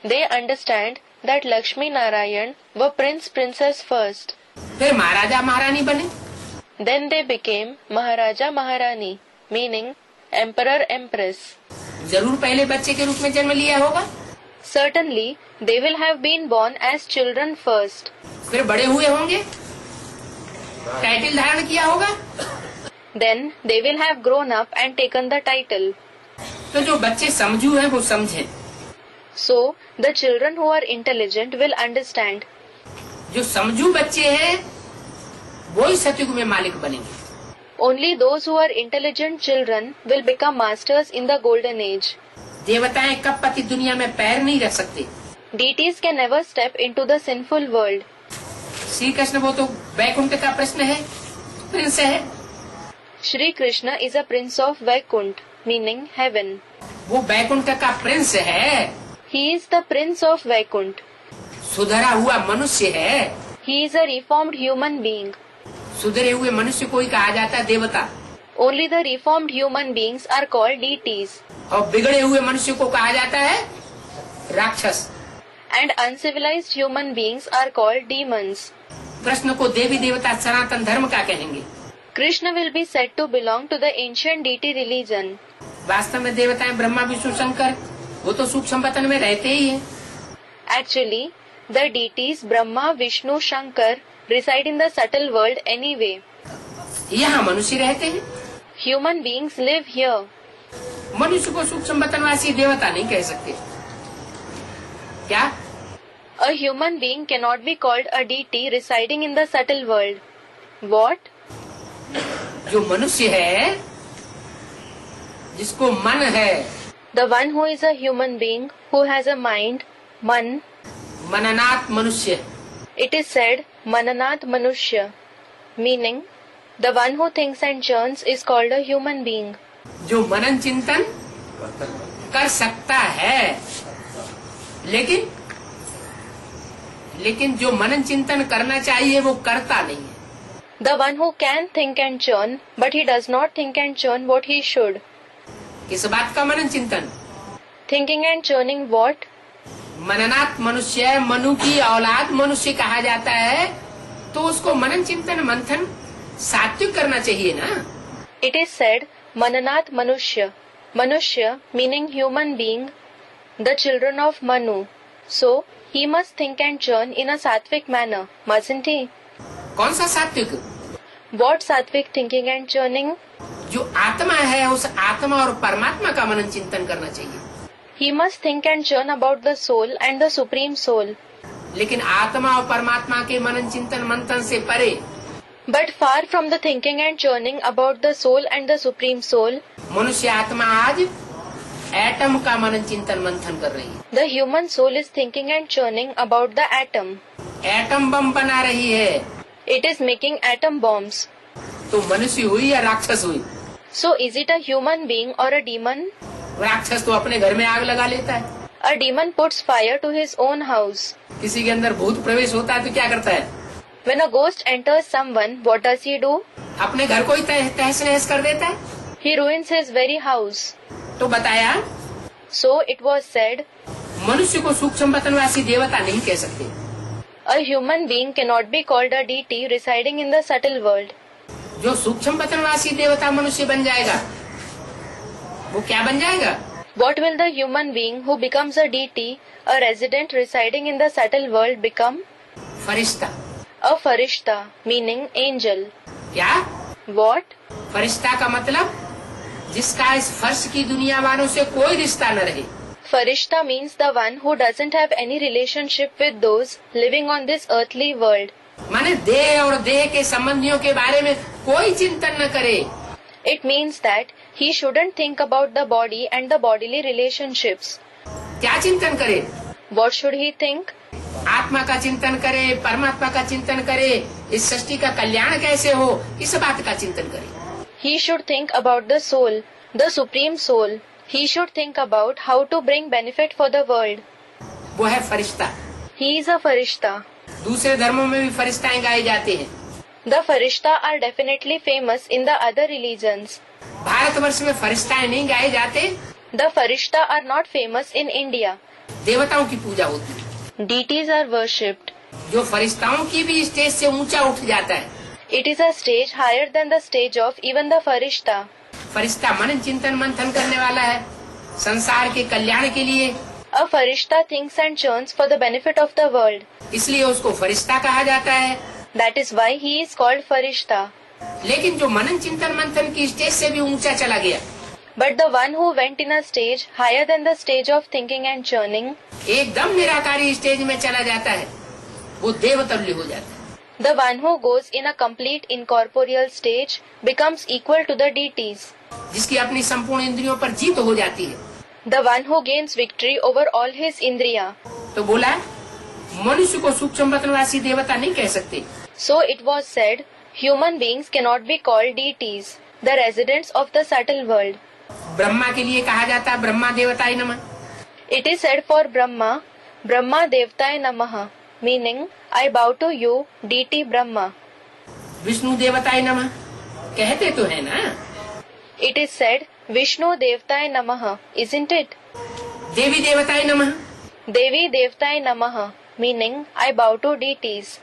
They understand that Lakshmi Narayan were prince princess first. फिर महाराजा महारानी बने। Then they became Maharaja Maharani, meaning Emperor Empress. जरूर पहले बच्चे के रूप में जन्म लिया होगा। Certainly, they will have been born as children first. फिर बड़े हुए होंगे, टाइटल धारण किया होगा। Then they will have grown up and taken the title. तो जो बच्चे समझू हैं वो समझें। So, the children who are intelligent will understand. जो समझू बच्चे हैं वो ही सतयुग में मालिक बनेंगे। Only those who are intelligent children will become masters in the Golden Age. देवताएं कब पति दुनिया में पैर नहीं रख सकते। Deities can never step into the sinful world. Shri Krishna वो तो वैकुंठ का प्रश्न है, प्रिंस है। Shri Krishna is a prince of Vaikunt, meaning heaven. वो वैकुंठ का प्रिंस है। He is the prince of Vaikunt. सुधरा हुआ मनुष्य है। He is a reformed human being. सुधरे हुए मनुष्य को ही कहा जाता है देवता, Only the reformed human beings are called deities. और बिगड़े हुए मनुष्य को कहा जाता है राक्षस। And uncivilized human beings are called demons. Krishna को देवी देवता सनातन धर्म का कहेंगे। Krishna will be said to belong to the ancient deity religion. वास्तव में देवताएं ब्रह्मा विष्णु शंकर वो तो सूक्ष्म वतन में रहते ही हैं। Actually, the deities Brahma, Vishnu, Shankar reside in the subtle world anyway. यहाँ मनुष्य रहते हैं। Human beings live here. मनुष्य को सूक्ष्म वतनवासी देवता नहीं कह सकते क्या? A human being cannot be called a deity residing in the subtle world. What? जो मनुष्य है, जिसको मन है, The one who is a human being, who has a mind, man. मननात् मनुष्य। It is said, Mananat Manushya, meaning, the one who thinks and churns is called a human being. जो मनन चिंतन कर सकता है, लेकिन जो मनन चिंतन करना चाहिए वो करता नहीं है। The one who can think and churn, but he does not think and churn what he should. किस बात का मनन चिंतन? Thinking and churning what? मननात् मनुष्य, मनु की औलाद मनुष्य कहा जाता है, तो उसको मनन चिंतन मंथन सात्विक करना चाहिए ना। It is said, Mananat Manushya, Manushya meaning human being, the children of Manu. So, he must think and churn in a sattvic manner, mustn't he? कौन सा सात्विक? What sattvic thinking and churning? जो आत्मा है उस आत्मा और परमात्मा का मनन चिंतन करना चाहिए। He must think and churn about the soul and the supreme soul. लेकिन आत्मा और परमात्मा के मनन चिंतन मंथन से परे, But far from the thinking and churning about the soul and the supreme soul, मनुष्य आत्मा आज एटम का मनन चिंतन मंथन कर रही है। the human soul is thinking and churning about the atom. Atom bomb बना रही है। It is making atom bombs. तो मनुष्य हुई या राक्षस हुई? So is it a human being or a demon? राक्षस तो अपने घर में आग लगा लेता है। A demon puts fire to his own house. किसी के अंदर भूत प्रवेश होता है तो क्या करता है? When a ghost enters someone, what does he do? अपने घर को ही तहस नहस कर देता है। He ruins his very house. तो बताया, So it was said, मनुष्य को सूक्ष्म वतनवासी देवता नहीं कह सकते। a human being cannot be called a deity residing in the subtle world. जो सूक्ष्म वतनवासी देवता मनुष्य बन जाएगा, वो क्या बन जाएगा? What will the human being who becomes a deity, a resident residing in the subtle world become? Firishta. A farishta, meaning angel. क्या? What? फरिश्ता का मतलब जिसका इस फर्श की दुनिया वालों से कोई रिश्ता न रहे। Farishta means the one who doesn't have any relationship with those living on this earthly world. माने देह और देह के संबंधियों के बारे में कोई चिंतन न करे। It means that he shouldn't think about the body and the bodily relationships. क्या चिंतन करे? What should he think? आत्मा का चिंतन करे, परमात्मा का चिंतन करे, इस सृष्टि का कल्याण कैसे हो, इस बात का चिंतन करे। He should think about the soul, the supreme soul. He should think about how to bring benefit for the world. वो है फरिश्ता। He is a farishta. दूसरे धर्मों में भी फरिश्ताएं गाए जाते हैं। The farishta are definitely famous in the other religions. Bharatvarsh में फरिश्ताएं नहीं गाए जाते। The farishta are not famous in India. देवताओं की पूजा होती है। Deities are worshipped. जो फरिश्ताओं की भी स्टेज से ऊंचा उठ जाता है। It is a stage higher than the stage of even the farishta. फरिश्ता मनन चिंतन मंथन करने वाला है संसार के कल्याण के लिए। A farishta thinks and churns for the benefit of the world. इसलिए उसको फरिश्ता कहा जाता है। That is why he is called farishta. लेकिन जो मनन चिंतन मंथन की स्टेज से भी ऊंचा चला गया, But the one who went in a stage higher than the stage of thinking and churning, एकदम निराकारी स्टेज में चला जाता है, वो देवतुल्य हो जाता है। the one who goes in a complete incorporeal stage becomes equal to the deities. जिसकी अपनी संपूर्ण इंद्रियों पर जीत हो जाती है। The one who gains victory over all his indriya. तो बोला मनुष्य को सूक्ष्म वतनवासी देवता नहीं कह सकते। So it was said, human beings cannot be called deities, the residents of the subtle world. Brahma के लिए कहा जाता है ब्रह्मा देवताय नमः। It is said for Brahma, Brahma Devtaye Namaha, meaning I bow to you, deity Brahma. Vishnu देवताय नमः कहते तो है ना। It is said Vishnu Devtaye Namaha, isn't it? देवी देवताय नमः। Devi Devtaye Namaha, meaning I bow to deities.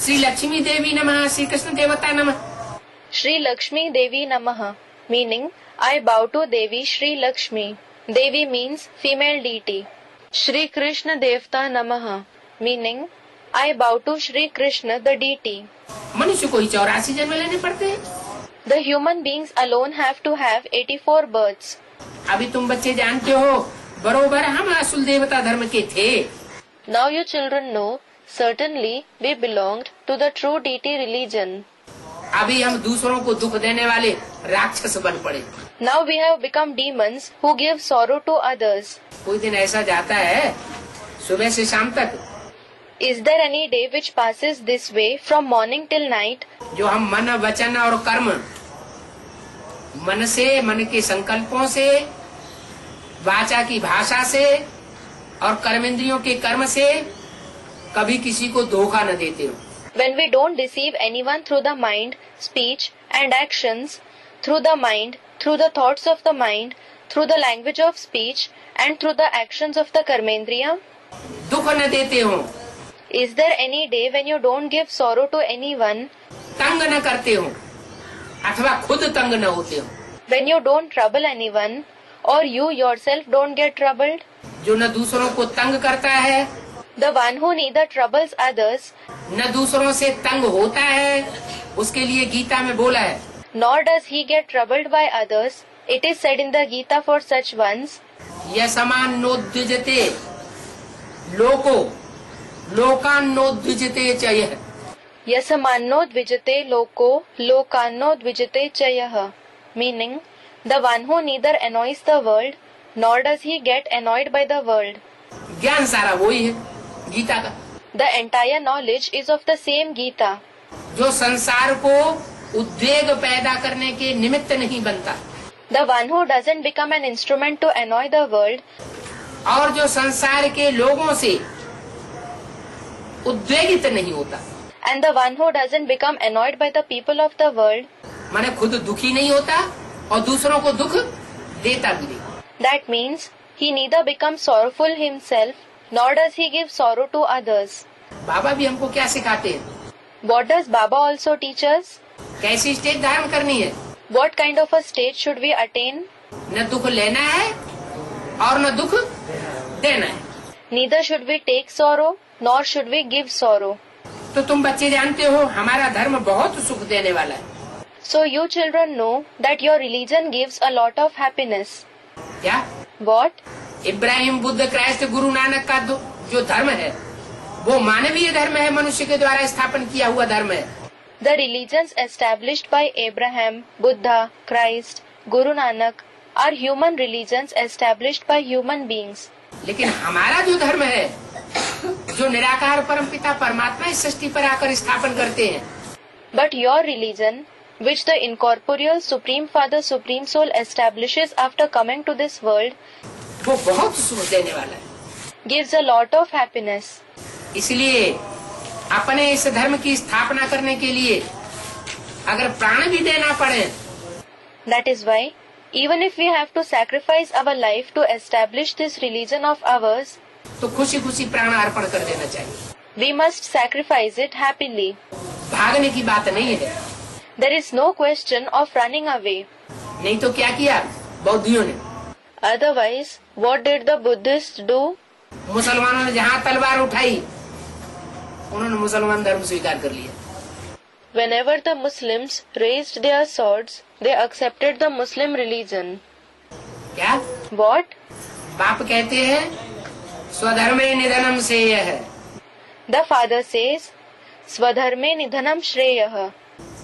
Shri Lakshmi देवी नमः, श्री कृष्ण देवता नमः। Shri Lakshmi Devi Namaha, meaning I bow to Devi Shri Lakshmi. Devi means female deity. Shri Krishna Devta Namaha, meaning I bow to Shri Krishna the deity. मनुष्य को ही 84 जन्म लेने पड़ते हैं। The human beings alone have to have 84 births. अभी तुम बच्चे जानते हो बरोबर हम असुल देवता धर्म के थे। Now you children know, certainly we belonged to the true deity religion. अभी हम दूसरों को दुख देने वाले राक्षस बन पड़े। Now we have become demons who give sorrow to others. कोई दिन ऐसा जाता है सुबह से शाम तक Is there any day which passes this way from morning till night, जो हम मन वचन और कर्म मन से मन के संकल्पों से वाचा की भाषा से और कर्मेंद्रियों के कर्म से कभी किसी को धोखा न देते हो? when we don't deceive anyone through the mind, speech and actions, through the mind, through the thoughts of the mind, through the language of speech and through the actions of the karmendriya? दुख न देते हो, Is there any day when you don't give sorrow to anyone, तंग न करते हो अथवा खुद तंग न होते हो? when you don't trouble anyone or you yourself don't get troubled? जो न दूसरों को तंग करता है The one who neither troubles others न दूसरों से तंग होता है, उसके लिए गीता में बोला है nor does he get troubled by others. It is said in the Gita for such ones, यशमानोद्विजते लोको लोकान्नोद्विजते च यः। Yasamanno dvijate loko lokanno dvijate chayah, meaning the one who neither annoys the world nor does he get annoyed by the world. ज्ञान सारा वही है गीता का, The entire knowledge is of the same Gita. जो संसार को उद्वेग पैदा करने के निमित्त नहीं बनता The one who doesn't become an instrument to annoy the world और जो संसार के लोगों से उद्वेगित नहीं होता, and the one who doesn't become annoyed by the people of the world, माने खुद दुखी नहीं होता और दूसरों को दुख देता भी नहीं। that means he neither becomes sorrowful himself nor does he give sorrow to others. बाबा भी हमको क्या सिखाते हैं, What does Baba also teach us? कैसी स्टेज धारण करनी है। What kind of a state should we attain? न दुख लेना है और न दुख देना है। Neither should we take sorrow nor should we give sorrow. तो तुम बच्चे जानते हो हमारा धर्म बहुत सुख देने वाला है। So you children know that your religion gives a lot of happiness. क्या? What? इब्राहिम बुद्ध क्राइस्ट गुरु नानक का जो धर्म है वो मानवीय धर्म है, मनुष्य के द्वारा स्थापन किया हुआ धर्म है। The religions established by Abraham, Buddha, Christ, Guru Nanak are human religions established by human beings. लेकिन हमारा जो धर्म है जो निराकार परमपिता परमात्मा इस सृष्टि पर आकर स्थापन करते हैं, But your religion, which the incorporeal Supreme Father Supreme Soul establishes after coming to this world, वो बहुत सुख देने वाला है। gives a lot of happiness. इसलिए अपने इस धर्म की स्थापना करने के लिए अगर प्राण भी देना पड़े, That is why, even if we have to sacrifice our life to establish this religion of ours, तो खुशी खुशी प्राण अर्पण कर देना चाहिए। we must sacrifice it happily. भागने की बात नहीं है। There is no question of running away. नहीं तो क्या किया बौद्धियों ने, Otherwise, what did the Buddhists do? मुसलमानों ने जहाँ तलवार उठाई उन्होंने मुसलमान धर्म स्वीकार कर लिया। Whenever the Muslims raised their swords, they accepted the Muslim religion. क्या? What? बाप कहते हैं स्वधर्मे निधनम श्रेयः है, The father says, Swadharme nidhanam shreyah.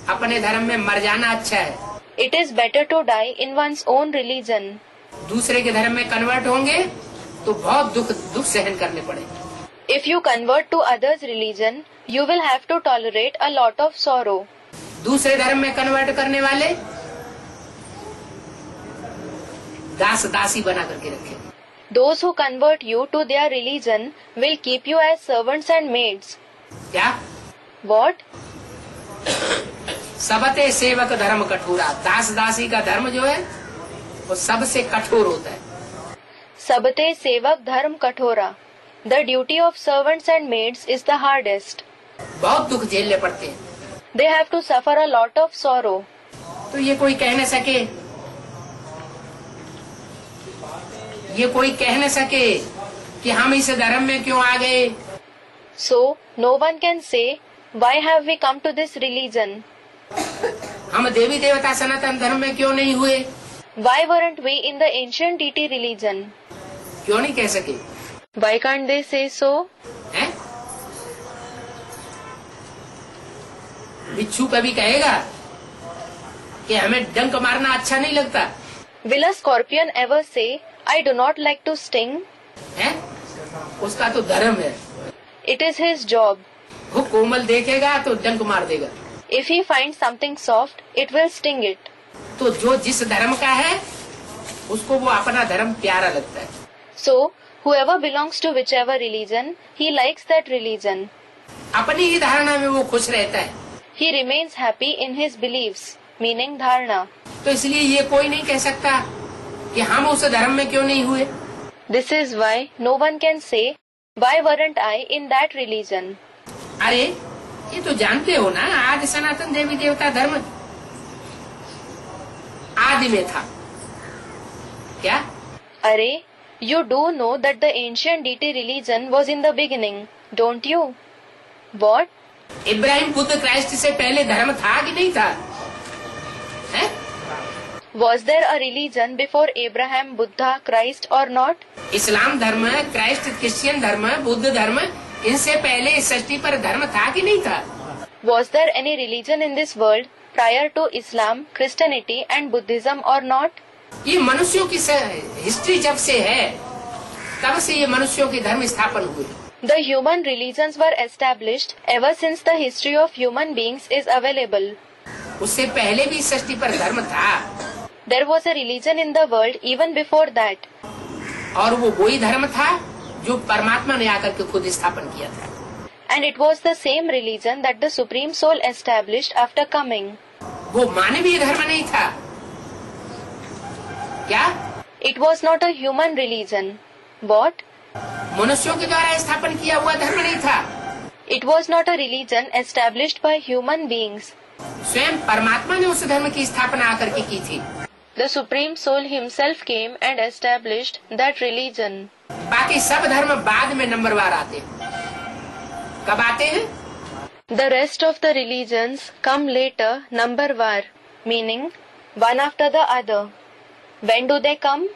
अपने धर्म में मर जाना अच्छा है। It is better to die in one's own religion. दूसरे के धर्म में कन्वर्ट होंगे तो बहुत दुख सहन करने पड़ेंगे। If you convert to others' religion, you will have to tolerate a lot of sorrow. दूसरे धर्म में कन्वर्ट करने वाले दास दासी बना करके रखेंगे। Those who convert you to their religion will keep you as servants and maids. क्या? What? सबते सेवक धर्म कठोरा। दास दासी का धर्म जो है वो सबसे कठोर होता है। Sabate sevak dharm kathora. The duty of servants and maids is the hardest. बहुत दुख झेलने पड़ते हैं। They have to suffer a lot of sorrow. तो ये कोई कह न सके कि हम इस धर्म में क्यों आ गए। So, no one can say, why have we come to this religion? हम देवी देवता सनातन धर्म में क्यों नहीं हुए। Why weren't we in the ancient deity religion? क्यों नहीं कह सके। Why can't they say so? हैं? बिच्छू कभी कहेगा कि हमें डंक मारना अच्छा नहीं लगता। Will a scorpion ever say, I do not like to sting? हैं? उसका तो धर्म है। It is his job. वो कोमल देखेगा तो डंक मार देगा। If he finds something soft, it will sting it. तो जो जिस धर्म का है उसको वो अपना धर्म प्यारा लगता है। So, whoever belongs to whichever religion, he likes that religion. अपनी ही धारणा में वो खुश रहता है। He remains happy in his beliefs, meaning dharana. तो इसलिए ये कोई नहीं कह सकता कि हम उस धर्म में क्यों नहीं हुए। This is why no one can say, why weren't I in that religion? अरे ये तो जानते हो ना, आदि सनातन देवी देवता धर्म आदि में था। क्या? Arey, you do know that the ancient deity religion was in the beginning, don't you? What? Ibrahim Buddha Christ से पहले धर्म था कि नहीं था? है? Was there a religion before Abraham, Buddha, Christ or not? इस्लाम धर्म, क्राइस्ट क्रिश्चियन धर्म, बुद्ध धर्म, इनसे पहले इस सृष्टि पर धर्म था कि नहीं था? Was there any religion in this world prior to Islam, Christianity and Buddhism or not? ये मनुष्यों की हिस्ट्री जब से है तब से ये मनुष्यों के धर्म स्थापन हुए। The human religions were established ever since the history of human beings is available. उससे पहले भी इस सृष्टि पर धर्म था। There was a religion in the world even before that. और वो वही धर्म था जो परमात्मा ने आकर के खुद स्थापन किया था। And it was the same religion that the Supreme Soul established after coming. वो मानवीय धर्म नहीं था। क्या? It was not a human religion. What? मनुष्यों के द्वारा स्थापन किया हुआ धर्म नहीं था। It was not a religion established by human beings. स्वयं परमात्मा ने उस धर्म की स्थापना आकर के की थी। The Supreme Soul himself came and established that religion. बाकी सब धर्म बाद में नंबरवार आते हैं। कब आते हैं? The rest of the religions come later numberwar, meaning one after the other. When do they come?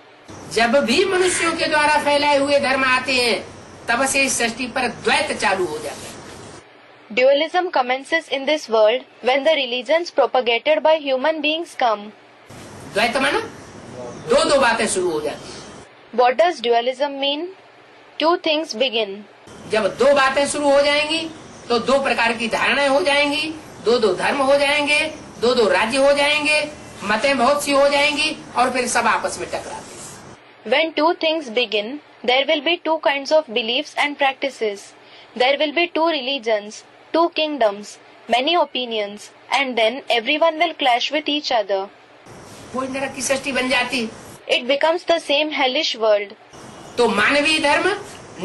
जब भी मनुष्यों के द्वारा फैलाए हुए धर्म आते हैं तब से इस सृष्टि पर द्वैत चालू हो जाता है। Dualism commences in this world when the religions propagated by human beings come. द्वैत माना दो बातें शुरू हो जाती हैं। What does dualism mean? Two things begin. जब दो बातें शुरू हो जाएंगी तो दो प्रकार की धारणाएं हो जाएंगी, दो धर्म हो जाएंगे, दो राज्य हो जाएंगे, मतें बहुत सी हो जाएंगी और फिर सब आपस में टकराते। When two things begin, there will be two kinds of beliefs and practices. There will be two religions, two kingdoms, many opinions, and then everyone will clash with each other. वो नरक की सृष्टि बन जाती। It becomes the same hellish world. तो मानवीय धर्म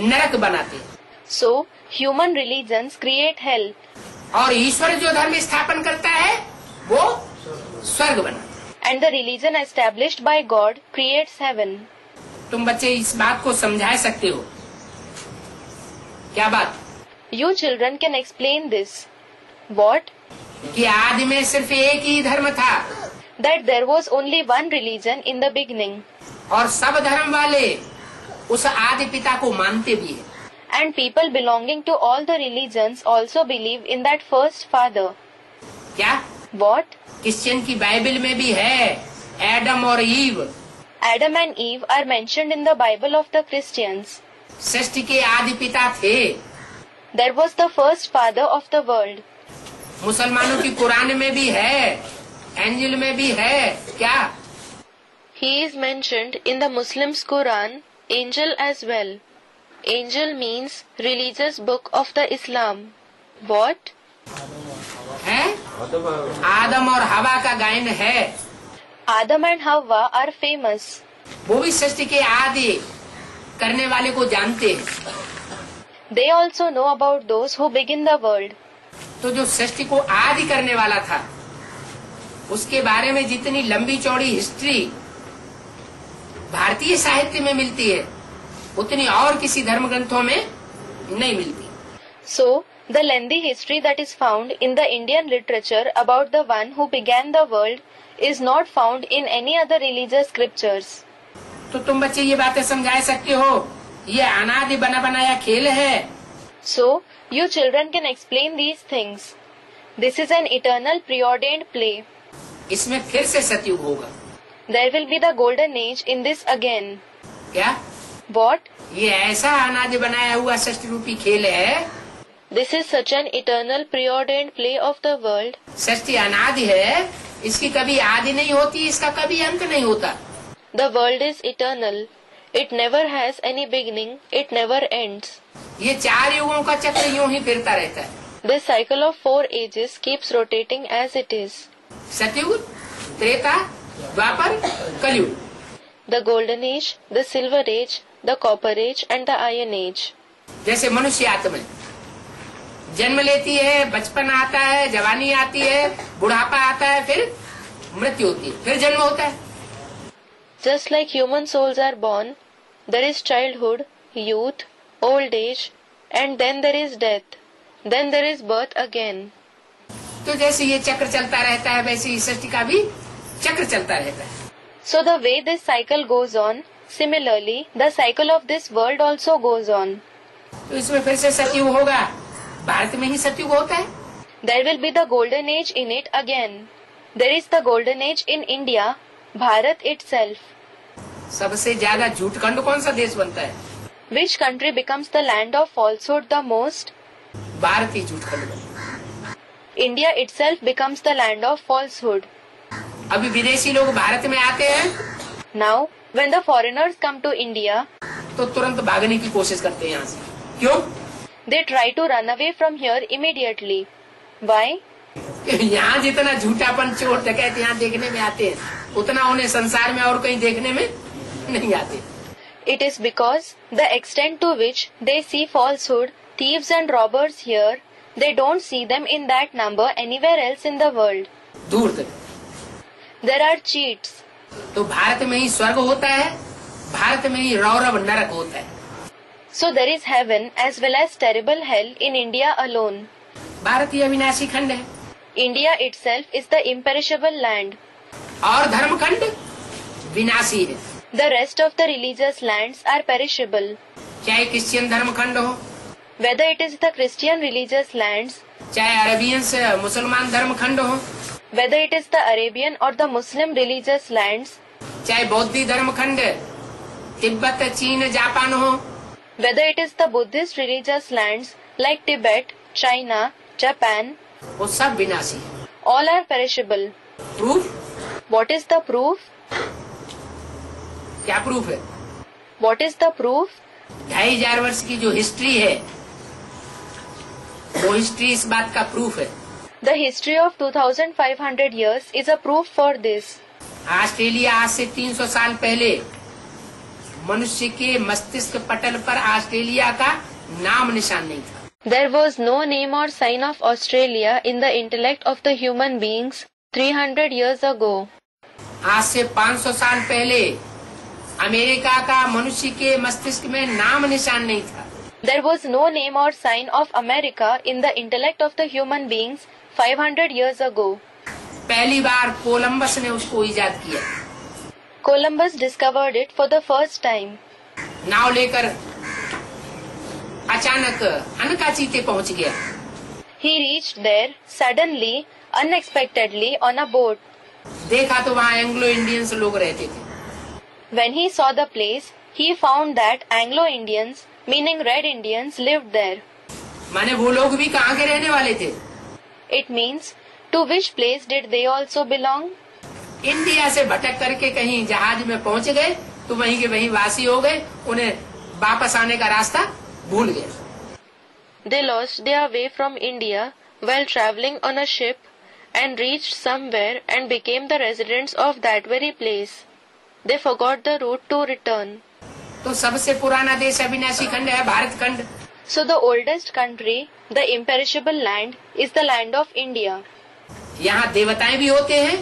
नरक बनाते। So, human religions create hell. और ईश्वर जो धर्म स्थापन करता है वो स्वर्ग बनाता। And the religion established by God creates heaven. तुम बच्चे इस बात को समझा सकते हो? क्या बात? You children can explain this. What? कि आदि में सिर्फ एक ही धर्म था। That there was only one religion in the beginning. और सब धर्म वाले उस आदि पिता को मानते भी हैं। And people belonging to all the religions also believe in that first father. क्या? What? क्रिश्चियन की बाइबल में भी है एडम और ewe. Adam and Eve are mentioned in the Bible of the Christians. सृष्टि के आदि पिता थे। There was the first father of the world. मुसलमानों की कुरान में भी है, एंजिल में भी है। क्या? He is mentioned in the Muslims' Quran, angel as well. Angel means religious book of the Islam. What? है आदम और हवा का गायन है। Adam and Havva are famous. वो भी सृष्टि के आदि करने वाले को जानते हैं। They also know about those who begin the world. तो जो सृष्टि को आदि करने वाला था, उसके बारे में जितनी लंबी चौड़ी हिस्ट्री भारतीय साहित्य में मिलती है, उतनी और किसी धर्म ग्रंथों में नहीं मिलती। So, the lengthy history that is found in the Indian literature about the one who began the world is not found in any other religious scriptures. तो तुम बच्चे ये बातें समझा सकते हो, ये अनादि बना बनाया खेल है। So, you children can explain these things. This is an eternal preordained play. इसमें फिर से सतयुग होगा। There will be the golden age in this again. क्या? What? ये ऐसा अनादि बनाया हुआ सृष्टि रूपी खेल है। This is such an eternal preordained play of the world. सृष्टि अनादि है, इसकी कभी आदि नहीं होती, इसका कभी अंत नहीं होता। The world is eternal. It never has any beginning. It never ends. ये 4 युगों का चक्र यूं ही फिरता रहता है। This cycle of 4 ages keeps rotating as it is. सतयुग, त्रेता, द्वापर, कलयुग। The golden age, the silver age, the copper age and the iron age. जैसे मनुष्य आत्मा जन्म लेती है, बचपन आता है, जवानी आती है, बुढ़ापा आता है, फिर मृत्यु होती है, फिर जन्म होता है। Just like human souls are born, there is childhood, youth, old age, and then there is death. Then there is birth again. तो जैसे ये चक्र चलता रहता है, वैसे ही सृष्टि का भी चक्र चलता रहता है। So the way this cycle goes on, similarly, the cycle of this world also goes on. तो इसमें फिर से सतयुग होगा। भारत में ही सतयुग होता है। There will be the golden age in it again. There is the golden age in India, Bharat itself. सबसे ज्यादा झूठखंड कौन सा देश बनता है? Which country becomes the land of falsehood the most? Bharat ही झूठखंड बनता है। India itself becomes the land of falsehood. अभी विदेशी लोग भारत में आते हैं, Now, when the foreigners come to India, तो तुरंत भागने की कोशिश करते हैं यहाँ से। क्यों? they try to run away from here immediately. Why? यहाँ जितना झूठापन, चोर डकैत यहाँ देखने में आते हैं, उतना उन्हें संसार में और कहीं देखने में नहीं आते। It is because the extent to which they see falsehood, thieves and robbers here, they don't see them in that number anywhere else in the world. दूर तक। There are cheats. तो भारत में ही स्वर्ग होता है, भारत में ही रौरव नरक होता है। So there is heaven as well as terrible hell in India alone. Bharat ही अविनाशी खंड है। India itself is the imperishable land. और धर्मखंड विनाशी है। The rest of the religious lands are perishable. चाहे क्रिश्चियन धर्मखंड हो, Whether it is the Christian religious lands, चाहे Arabian से मुसलमान धर्मखंड हो, whether it is the Arabian or the Muslim religious lands, चाहे बौद्धी धर्मखंड तिब्बत, चीन, जापान हो, whether it is the Buddhist religious lands like Tibet, China, Japan, वो सब विनाशी है। all are perishable. Proof? What is the proof? क्या प्रूफ है? What is the proof? 2500 वर्ष की जो हिस्ट्री है, वो हिस्ट्री इस बात का प्रूफ है। The history of 2500 years is a proof for this. Australia आज से 300 साल पहले मनुष्य के मस्तिष्क पटल पर ऑस्ट्रेलिया का नाम निशान नहीं था। There was no name or sign of Australia in the intellect of the human beings 300 years ago. आज से 500 साल पहले अमेरिका का मनुष्य के मस्तिष्क में नाम निशान नहीं था। There was no name or sign of America in the intellect of the human beings 500 years ago. पहली बार कोलंबस ने उसको इजाद किया। Columbus discovered it for the first time. नाव लेकर अचानक अनकाचीते पहुंच गया। He reached there suddenly, unexpectedly on a boat. देखा तो वहाँ एंग्लो इंडियंस लोग रहते थे। When he saw the place, he found that Anglo-Indians, meaning Red Indians, lived there. माने वो लोग भी कहाँ के रहने वाले थे? It means, to which place did they also belong? India से भटक करके कहीं जहाज में पहुंच गए तो वहीं के वहीं वासी हो गए, उन्हें वापस आने का रास्ता भूल गए। They lost their way from India while traveling on a ship and reached somewhere and became the residents of that very place. They forgot the route to return. तो सबसे पुराना देश अविनाशी खंड है भारत खंड। So the oldest country, the imperishable land, is the land of India. यहाँ देवताएं भी होते हैं।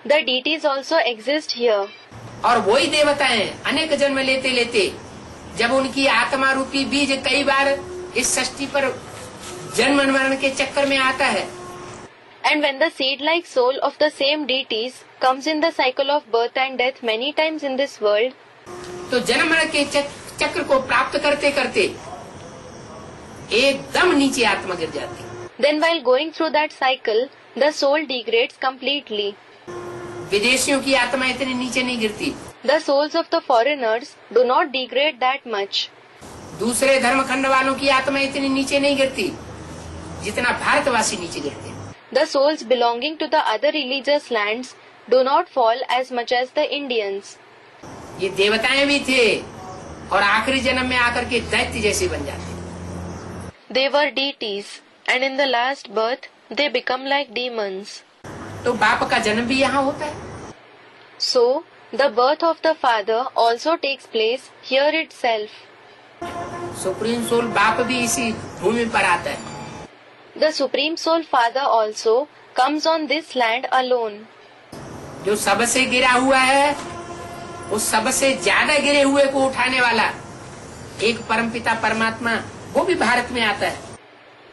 The deities also exist here. और वही देवताएं अनेक जन्म लेते लेते जब उनकी आत्मा रूपी बीज कई बार इस सृष्टि पर जन्म मरण के चक्कर में आता है, And when the seed-like soul of the same deities comes in the cycle of birth and death many times in this world, तो जन्म मरण के चक्र को प्राप्त करते करते एकदम नीचे आत्मा गिर जाती है। then while going through that cycle, the soul degrades completely. विदेशियों की आत्मा इतनी नीचे नहीं गिरती। The souls of the foreigners do not degrade that much. दूसरे धर्म खंड वालों की आत्मा इतनी नीचे नहीं गिरती जितना भारतवासी नीचे गिरते हैं। The souls belonging to the other religious lands do not fall as much as the Indians. ये देवताएं भी थे और आखिरी जन्म में आकर के दैत्य जैसे बन जाते। They were deities, and in the last birth they become like demons. तो बाप का जन्म भी यहाँ होता है। So, the birth of the Father also takes place here itself. Supreme soul बाप भी इसी भूमि पर आता है। The Supreme Soul Father also comes on this land alone. जो सबसे गिरा हुआ है उस सबसे ज्यादा गिरे हुए को उठाने वाला एक परमपिता परमात्मा वो भी भारत में आता है।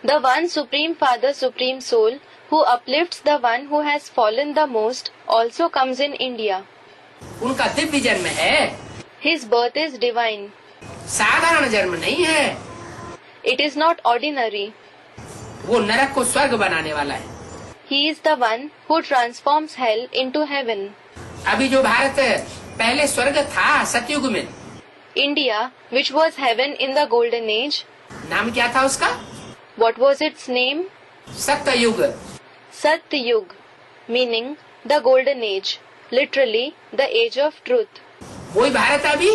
The one Supreme Father, Supreme Soul, who uplifts the one who has fallen the most, also comes in India. उनका दिव्य जन्म है। His birth is divine. साधारण जन्म नहीं है। It is not ordinary. वो नरक को स्वर्ग बनाने वाला है। He is the one who transforms hell into heaven. अभी जो भारत पहले स्वर्ग था सतयुग में, India, which was heaven in the golden age, नाम क्या था उसका? what was its name? सत्ययुग। Satyug, meaning the golden age, literally the age of truth. वही भारत अभी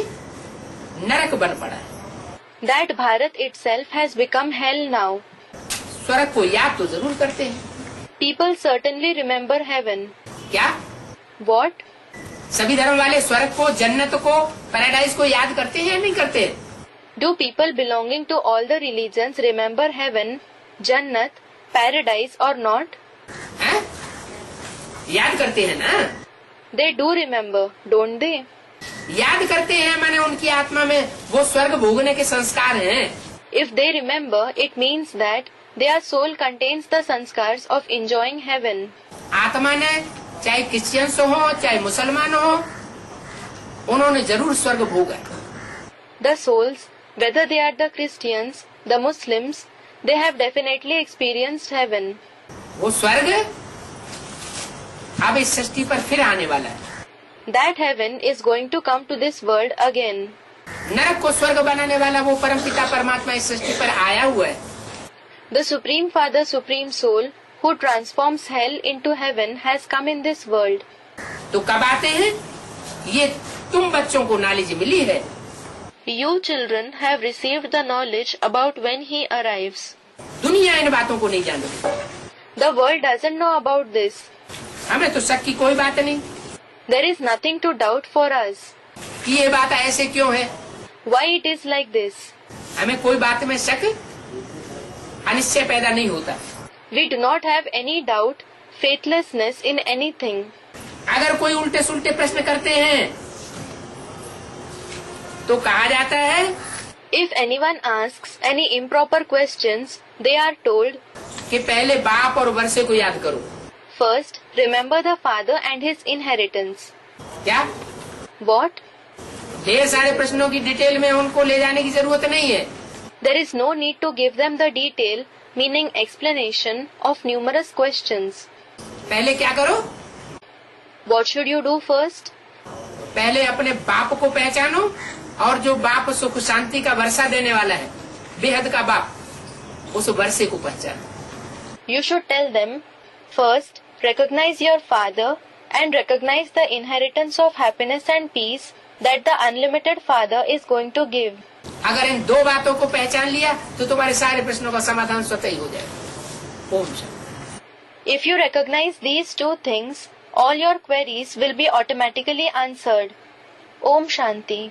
नरक बन पड़ा है। That Bharat itself has become hell now. स्वर्ग को याद तो जरूर करते हैं। People certainly remember heaven. क्या What? सभी धर्म वाले स्वर्ग को, जन्नत को, पैराडाइज को याद करते हैं या नहीं करते? Do people belonging to all the religions remember heaven, Jannat, paradise or not? हैं? याद करते हैं ना? They do remember, don't they? याद करते हैं माने उनकी आत्मा में वो स्वर्ग भोगने के संस्कार हैं। If they remember, it means that their soul contains the sanskars of enjoying heaven. आत्मा ने चाहे क्रिश्चियंस हो चाहे मुसलमान हो, उन्होंने जरूर स्वर्ग भोगा। The souls, whether they are the Christians, the Muslims, they have definitely experienced heaven. वो स्वर्ग अब इस सृष्टि पर फिर आने वाला है। That heaven is going to come to this world again. नरक को स्वर्ग बनाने वाला वो परमपिता परमात्मा इस सृष्टि पर आया हुआ है। The Supreme Father, Supreme Soul, who transforms hell into heaven, has come in this world. तो कब आते हैं? ये तुम बच्चों को नॉलेज मिली है। You children have received the knowledge about when he arrives. दुनिया इन बातों को नहीं जानती। The world doesn't know about this. हमें तो शक की कोई बात नहीं There is nothing to doubt for us. कि ये बात ऐसे क्यों है। Why it is like this? हमें कोई बात में शक अनिश्चय पैदा नहीं होता। We do not have any doubt, faithlessness in anything. अगर कोई उल्टे सुल्टे प्रश्न करते हैं तो कहा जाता है If anyone asks any improper questions, they are told, कि पहले बाप और वर्षे को याद करो। first, remember the father and his inheritance. क्या? What? ढेर सारे प्रश्नों की डिटेल में उनको ले जाने की जरूरत नहीं है। There is no need to give them the detail, meaning explanation of numerous questions. पहले क्या करो? What should you do first? पहले अपने बाप को पहचानो और जो बाप सुख शांति का वर्षा देने वाला है, बेहद का बाप, उस वर्षे को पहचानो। You should tell them, first, recognize your father, and recognize the inheritance of happiness and peace that the unlimited Father is going to give. अगर इन दो बातों को पहचान लिया तो तुम्हारे सारे प्रश्नों का समाधान स्वतः ही हो जाएगा। Om Shanti. If you recognize these two things, all your queries will be automatically answered. Om Shanti.